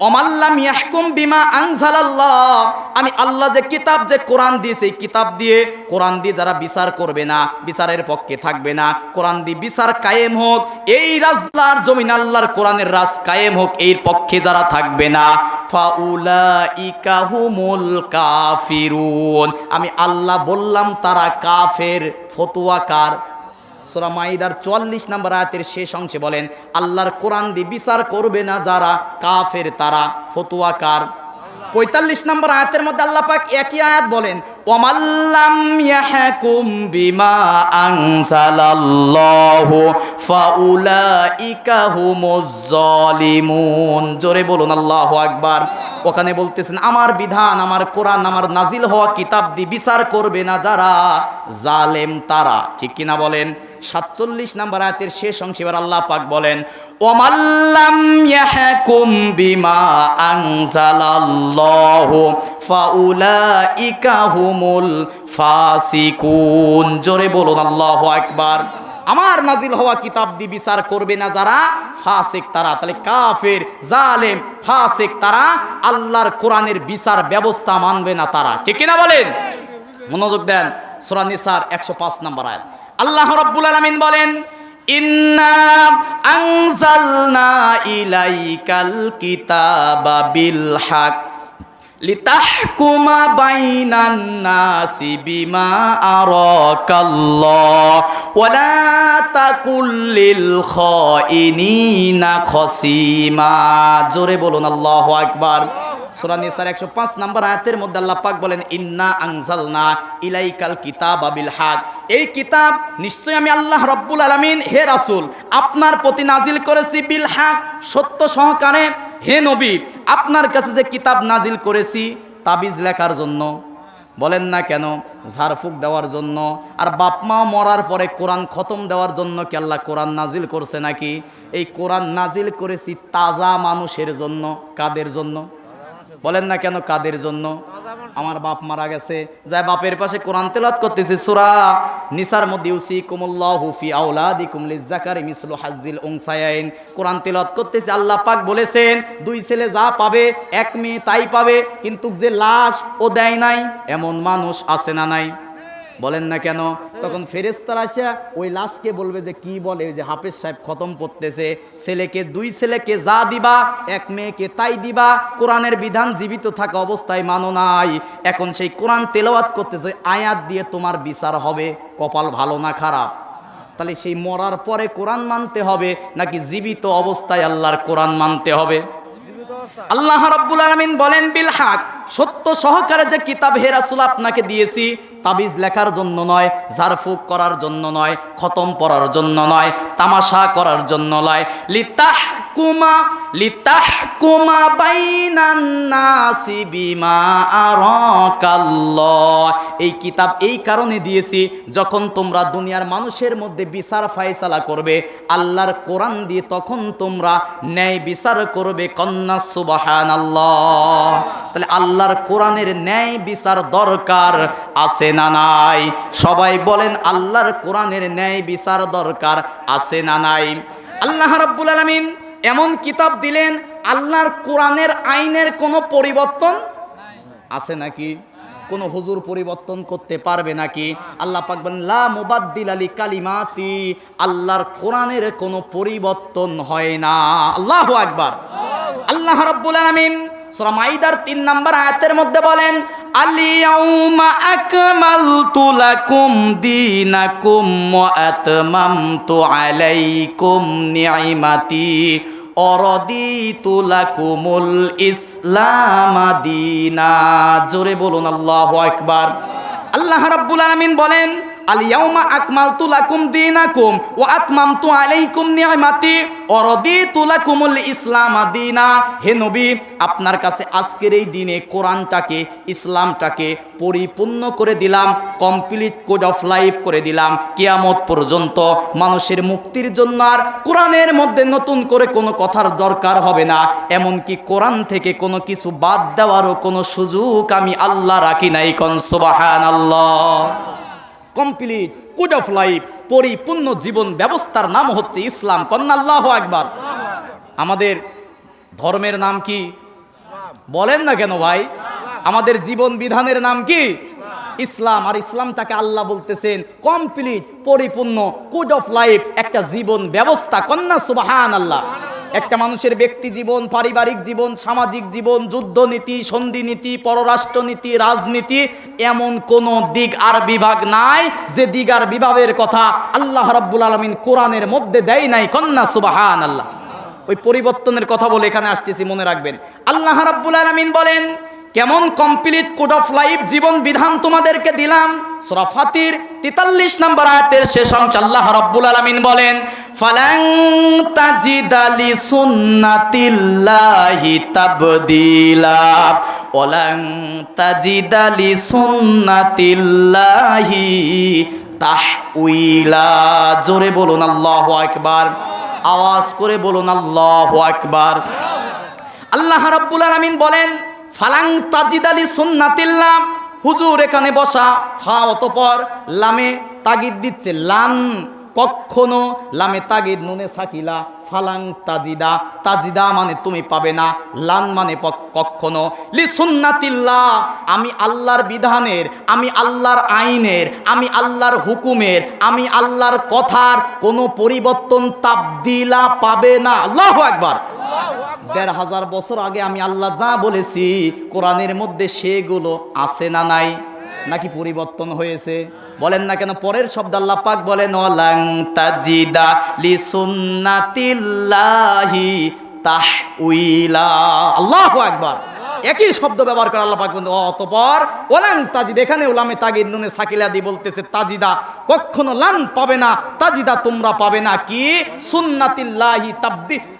ওমাল্লাম ইয়াহকুম বিমা আনজালাল্লাহ, আমি আল্লাহ যে কিতাব যে কোরআন দিয়েছে, কিতাব দিয়ে কোরআন দিয়ে যারা বিচার করবে না, বিচারের পক্ষে থাকবে না, কোরআন দিয়ে বিচার কায়েম হোক, এই রাজদার জমিন আল্লাহর কোরআনের রাজ কায়েম হোক, এর পক্ষে যারা থাকবে না, ফাউলাইকা হুমুল কাফিরুন, আমি আল্লাহ বললাম তারা কাফের। ফতোয়া কার? সূরা মাইদার 44 নম্বর আয়াতের শেষ অংশে বলেন আল্লাহর কোরআন দিয়ে বিচার করবে না যারা, কাফের তারা। ফতোয়া কার? 45 নম্বর আয়াতের মধ্যে আল্লাহ পাক একই আয়াত বলেন ওয়ামাল্লাম ইয়াহকুম বিমা আনজালাল্লাহু ফাউলাইকা হুমুজ জালিমুন। জোরে বলুন আল্লাহু আকবার। ওখানে বলতেছেন আমার বিধান, আমার কোরআন, আমার নাজিল হওয়া কিতাব দিয়ে বিচার করবে না যারা, জালেম তারা। ঠিক কিনা বলেন? 47 নম্বর আয়াতের শেষ অংশে এবার আল্লাহ পাক বলেন ওয়ামাল্লাম ইয়াহকুম বিমা আনজালাল্লাহু ফাউলাইকা হুমুল ফাসিকুন। জোরে বলুন আল্লাহু আকবার। আমার নাজিল হওয়া কিতাব দিয়ে বিচার করবে না যারা, ফাসিক তারা। তাহলে কাফের, জালেম, ফাসিক তারা, আল্লাহর কোরআনের বিচার ব্যবস্থা মানবে না তারা। ঠিক কিনা বলেন? মনোযোগ দেন। সূরা নিসার 105 নম্বর আয়াত আল্লাহ রাব্বুল আলামিন বলেন ইন্না আনজালনা ইলাইকাল কিতাবা বিল হক লিতাহকুমা বাইনান নাসি বিমা আরাকাল্লাহ ওয়া লা তাকুল লিল খাইনিনা খসিমা। জোরে বলুন আল্লাহু আকবার। সূরা নিসার 105 নম্বর আয়াতের মধ্যে আল্লাহ পাক বলেন ইন্না আনজালনা ইলাইকাল কিতাবা বিল হক, এই কিতাব নিশ্চয় আমি আল্লাহ রাব্বুল আলামিন হে রাসূল আপনার প্রতি নাজিল করেছি বিল হক, সত্য সহকারে। হে নবী, আপনার কাছে যে কিতাব নাজিল করেছি তাবিজ লেখার জন্য, বলেন না কেন? ঝাড়ফুঁক দেওয়ার জন্য। আর বাপ মা মরার পরে কোরআন খতম দেওয়ার জন্য কি আল্লাহ কোরআন নাজিল করছে নাকি? এই কোরআন নাজিল করেছি তাজা মানুষের জন্য। কাদের জন্য? বলেন না কেন কাদের জন্য? আমার বাপ মারা গেছে, যায় বাপের পাশে কোরআন তেলাওয়াত করতেছে। সূরা নিসার মধ্যে ইউসিকুমুল্লাহু ফি আওলাদিকুম লিযযাকারি মিসলু হাজ্জিল উনসায়াইন, কোরআন তেলাওয়াত করতেছে। আল্লাহ পাক বলেছেন 2 ছেলে যা পাবে 1 মেয়ে তাই পাবে, কিন্তু যে লাশ ও দেয় নাই, এমন মানুষ আছে না নাই? বলেন না কেন? তখন ফেরেশতারা আসে ওই লাশকে বলবে যে কি বলে যে হাফেজ সাহেব খতম পড়তেছে, ছেলেকে 2 ছেলেকে যা দিবা 1 মেয়েকে তাই দিবা, কোরআনের বিধান জীবিত থাকা অবস্থায় মানো নাই। এখন সেই কোরআন তেলাওয়াত করতেছে, আয়াত দিয়ে তোমার বিচার হবে, কপাল ভালো না খারাপ? তাহলে সেই মরার পরে কোরআন মানতে হবে নাকি জীবিত অবস্থায় আল্লাহর কোরআন মানতে হবে? আল্লাহ রাব্বুল আলামিন বলেন বিল হক, সত্য সহকারে যে কিতাব হে রাসূল আপনাকে দিয়েছি, তাবিজ লেখার জন্য নয়, ঝাড়ফুঁক করার জন্য নয়, খতম পড়ার জন্য নয়, তামাশা করার জন্য নয়। লিতাহকুমা বাইনান নাসি বিমা আরাকাল্লাহ, এই কিতাব এই কারণে দিয়েছি যখন তোমরা দুনিয়ার মানুষের মধ্যে বিচার ফায়সালা করবে আল্লাহর কোরআন দিয়ে, তখন তোমরা ন্যায় বিচার করবে। কন্না সুবহানাল্লাহ। তাহলে আল্লাহর কোরআনের ন্যায় বিচার দরকার আছে না নাই? সবাই বলেন আল্লাহর কোরআনের ন্যায় বিচার দরকার আছে না নাই? আল্লাহ রাব্বুল আলামিন এমন কিতাব দিলেন, আল্লাহর কোরআনের আইনের কোনো পরিবর্তন আছে নাকি? কোন হুজুর পরিবর্তন করতে পারবে নাকি? আল্লাহ পাক বলেন লা মুবাদ্দিলা লিকালিমাতি, আল্লাহর কোরআনের কোনো পরিবর্তন হয় না। আল্লাহু আকবার। আল্লাহ রাব্বুল আলামিন সূরা মাইদার ৩ নম্বর আয়াতের মধ্যে বলেন আল-ইয়াউমা আকমালতু লাকুম দীনাকুম ওয়া আতমামতু আলাইকুম নি'মাতি অরদিতু লাকুমুল ইসলাম দীনা। জোরে বলুন আল্লাহু আকবার। আল্লাহ রাব্বুল আলামিন বলেন আল-ইয়াউমা আকমালতু লাকুম দীনাকুম ওয়া আতমামতু আলাইকুম নি'মাতি ওয়ারাদিতু লাকুমুল ইসলাম দীনা। হে নবী, আপনার কাছে আজকের এই দিনে কোরআনটাকে, ইসলামটাকে পরিপূর্ণ করে দিলাম, কমপ্লিট কোড অফ লাইফ করে দিলাম। কিয়ামত পর্যন্ত মানুষের মুক্তির জন্য আর কোরআনের মধ্যে নতুন করে কোনো কথার দরকার হবে না। এমনকি কোরআন থেকে কোনো কিছু বাদ দেওয়ারও কোনো সুযোগ আমি আল্লাহ রাখি নাই। কোন সুবহানাল্লাহ। কমপ্লিট কোড অফ লাইফ, পরিপূর্ণ জীবন ব্যবস্থার নাম হচ্ছে ইসলাম। কন্যা আল্লাহু আকবার। আমাদের ধর্মের নাম কি? বলেন না কেন ভাই? আমাদের জীবন বিধানের নাম কি? ইসলাম। আর ইসলামটাকে আল্লাহ বলতেছেন কমপ্লিট, পরিপূর্ণ কোড অফ লাইফ, একটা জীবন ব্যবস্থা। কন্যা সুবহানাল্লাহ। একটা মানুষের ব্যক্তি জীবন, পারিবারিক জীবন, সামাজিক জীবন, যুদ্ধনীতি, সন্ধিনীতি, পররাষ্ট্রনীতি, রাজনীতি, এমন কোন দিক আর বিভাগ নাই যে দিক আর বিভাগের কথা আল্লাহ রাব্বুল আলামিন কোরআনের মধ্যে দেয় নাই। কন্যা সুবহানাল্লাহ। ওই পরিবর্তনের কথা বলে এখানে আসতেছি, মনে রাখবেন। আল্লাহ রাব্বুল আলামিন বলেন কেমন কমপ্লিট কোড অফ লাইফ জীবন বিধান তোমাদেরকে দিলাম। সূরা ফাতির 43 নম্বর আয়াতের শেষ অংশ আল্লাহ রাব্বুল আলামিন বলেন ফালান তাজিদা লি সুন্নাতিল্লাহি তাবদীলা ওয়ালান তাজিদা লি সুন্নাতিল্লাহি তাহউইলা। জোরে বলুন আল্লাহু আকবার। আওয়াজ করে বলুন আল্লাহু আকবার। আল্লাহ রাব্বুল আলামিন বলেন ফালাং তাজিদালি সুন্নাতিল্লাহ। হুজুর এখানে বসা, ফা অতঃপর লামে তাগিদ দিচ্ছে, লান কখনো, লামে তাগিদ নুনে সাকিলা, ফালাং তাজিদা। তাজিদা মানে তুমি পাবে না, লান মানে কখনো। লি সুন্নাতিল্লাহ, আমি আল্লাহর বিধানের, আমি আল্লাহর আইনের, আমি আল্লাহর হুকুমের, আমি আল্লাহর কথার কোনো পরিবর্তন তাবদিলা পাবে না। আল্লাহু আকবার। ১,৫০০ বছর আগে আমি আল্লাহ যা বলেছি কোরআনের মধ্যে সেগুলো আছে না নাই? নাকি পরিবর্তন হয়েছে? বলেন না কেন? পরের শব্দ আল্লাহ পাক বলেন ওয়ালাং তাজিদা লি সুন্নাতিল্লাহি তাহউইলা। আল্লাহু আকবার। একই শব্দ ব্যবহার করে আল্লাহ পাক বলেন অতঃপর ওয়ালাং তাজিদ। এখানে উলামে তাগিদ নুনে সাকিলা দিয়ে বলতেছে তাজিদা কখনো লান পাবে না, তাজিদা তোমরা পাবে না কি? সুন্নাতিল্লাহি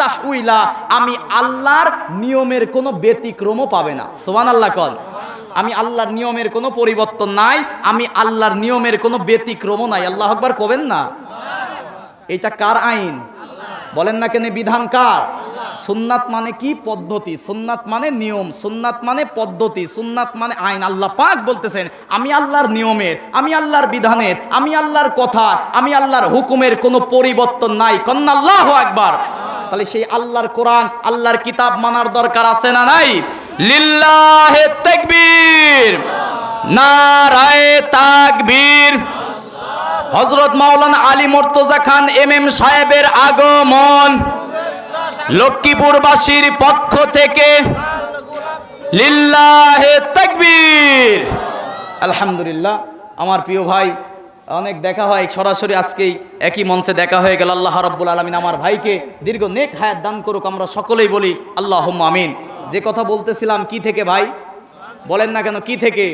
তাহউইলা, আমি আল্লাহর নিয়মের কোনো ব্যতিক্রমও পাবে না। সুবহানাল্লাহ কন। আমি আল্লাহর নিয়মের কোনো পরিবর্তন নাই, আমি আল্লাহর নিয়মের কোনো ব্যতিক্রমও নাই। আল্লাহু আকবার কবেন না? এটা কার আইন? বলেন না কেন? বিধান কার? সুন্নাত মানে কি? পদ্ধতি। সুন্নাত মানে নিয়ম, সুন্নাত মানে পদ্ধতি, সুন্নাত মানে আইন। আল্লাহ পাক বলতেছেন আমি আল্লাহর নিয়মের, আমি আল্লাহর বিধানের, আমি আল্লাহর কথা, আমি আল্লাহর হুকুমের কোনো পরিবর্তন নাই। কন্যা আল্লাহু আকবার। তাহলে সেই আল্লাহর কোরআন, আল্লাহর কিতাব মানার দরকার আছে না নাই? লিল্লাহে তাকবীর, নারায়ে তাকবীর। হযরত মাওলানা আলী মুর্তজা খান এমএম সাহেবের আগমন লক্ষ্মীপুরবাসীর পক্ষ থেকে লিল্লাহে তাকবীর। আলহামদুলিল্লাহ। আমার প্রিয় ভাই, অনেক দেখা হয় সরাসরি, আজকেই একই মঞ্চে দেখা হয়ে গেল। আল্লাহ রাব্বুল আলামিন আমার ভাইকে দীর্ঘ নেক হায়াত দান করুক। আমরা সকলেই বলি আল্লাহুম্মা আমিন। যে কথা বলতেছিলাম কি থেকে ভাই? বলেন না কেন কি থেকে?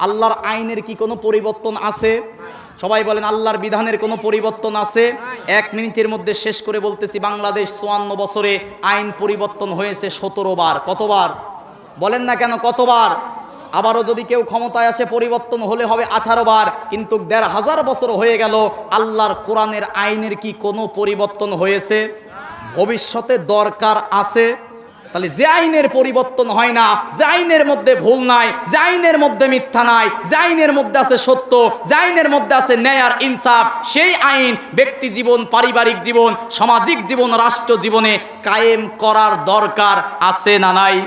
আল্লাহর আইনের কি কোনো পরিবর্তন আছে? সবাই বলেন আল্লাহর বিধানের কোনো পরিবর্তন আছে? 1 মিনিটের মধ্যে শেষ করে বলতেছি, বাংলাদেশ 54 বছরে আইন পরিবর্তন হয়েছে 17 বার। কতবার? বলেন না কেন কতবার? আবারও যদি কেউ ক্ষমতায় আসে পরিবর্তন হলে হবে 18 বার। কিন্তু ১,৫০০ বছর হয়ে গেল, আল্লাহর কোরআনের আইনের কি কোনো পরিবর্তন হয়েছে? ভবিষ্যতে দরকার আছে? তাহলে যে আইনের পরিবর্তন হয় না, যে আইনের মধ্যে ভুল নাই, যে আইনের মধ্যে মিথ্যা নাই, যে আইনের মধ্যে আছে সত্য, যে আইনের মধ্যে আছে ন্যায় আর ইনসাফ, সেই আইন ব্যক্তি জীবন, পারিবারিক জীবন, সামাজিক জীবন, রাষ্ট্র জীবনে কায়েম করার দরকার আছে না নাই?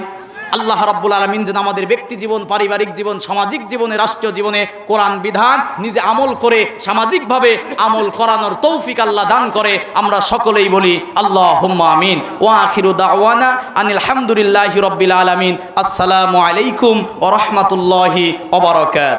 আল্লাহ রাব্বুল আলামিন যেন আমাদের ব্যক্তি জীবন, পারিবারিক জীবন, সামাজিক জীবনে, রাষ্ট্রীয় জীবনে কোরআন বিধান নিজে আমল করে সামাজিকভাবে আমল করানোর তৌফিক আল্লাহ দান করে। আমরা সকলেই বলি আল্লাহুম্মা আমিন। ওয়া আখিরু দাওয়ানা আনিল হামদুলিল্লাহি রাব্বিল আলামিন। আসসালামু আলাইকুম ওয়া রাহমাতুল্লাহি ওয়া বারাকাতুহু।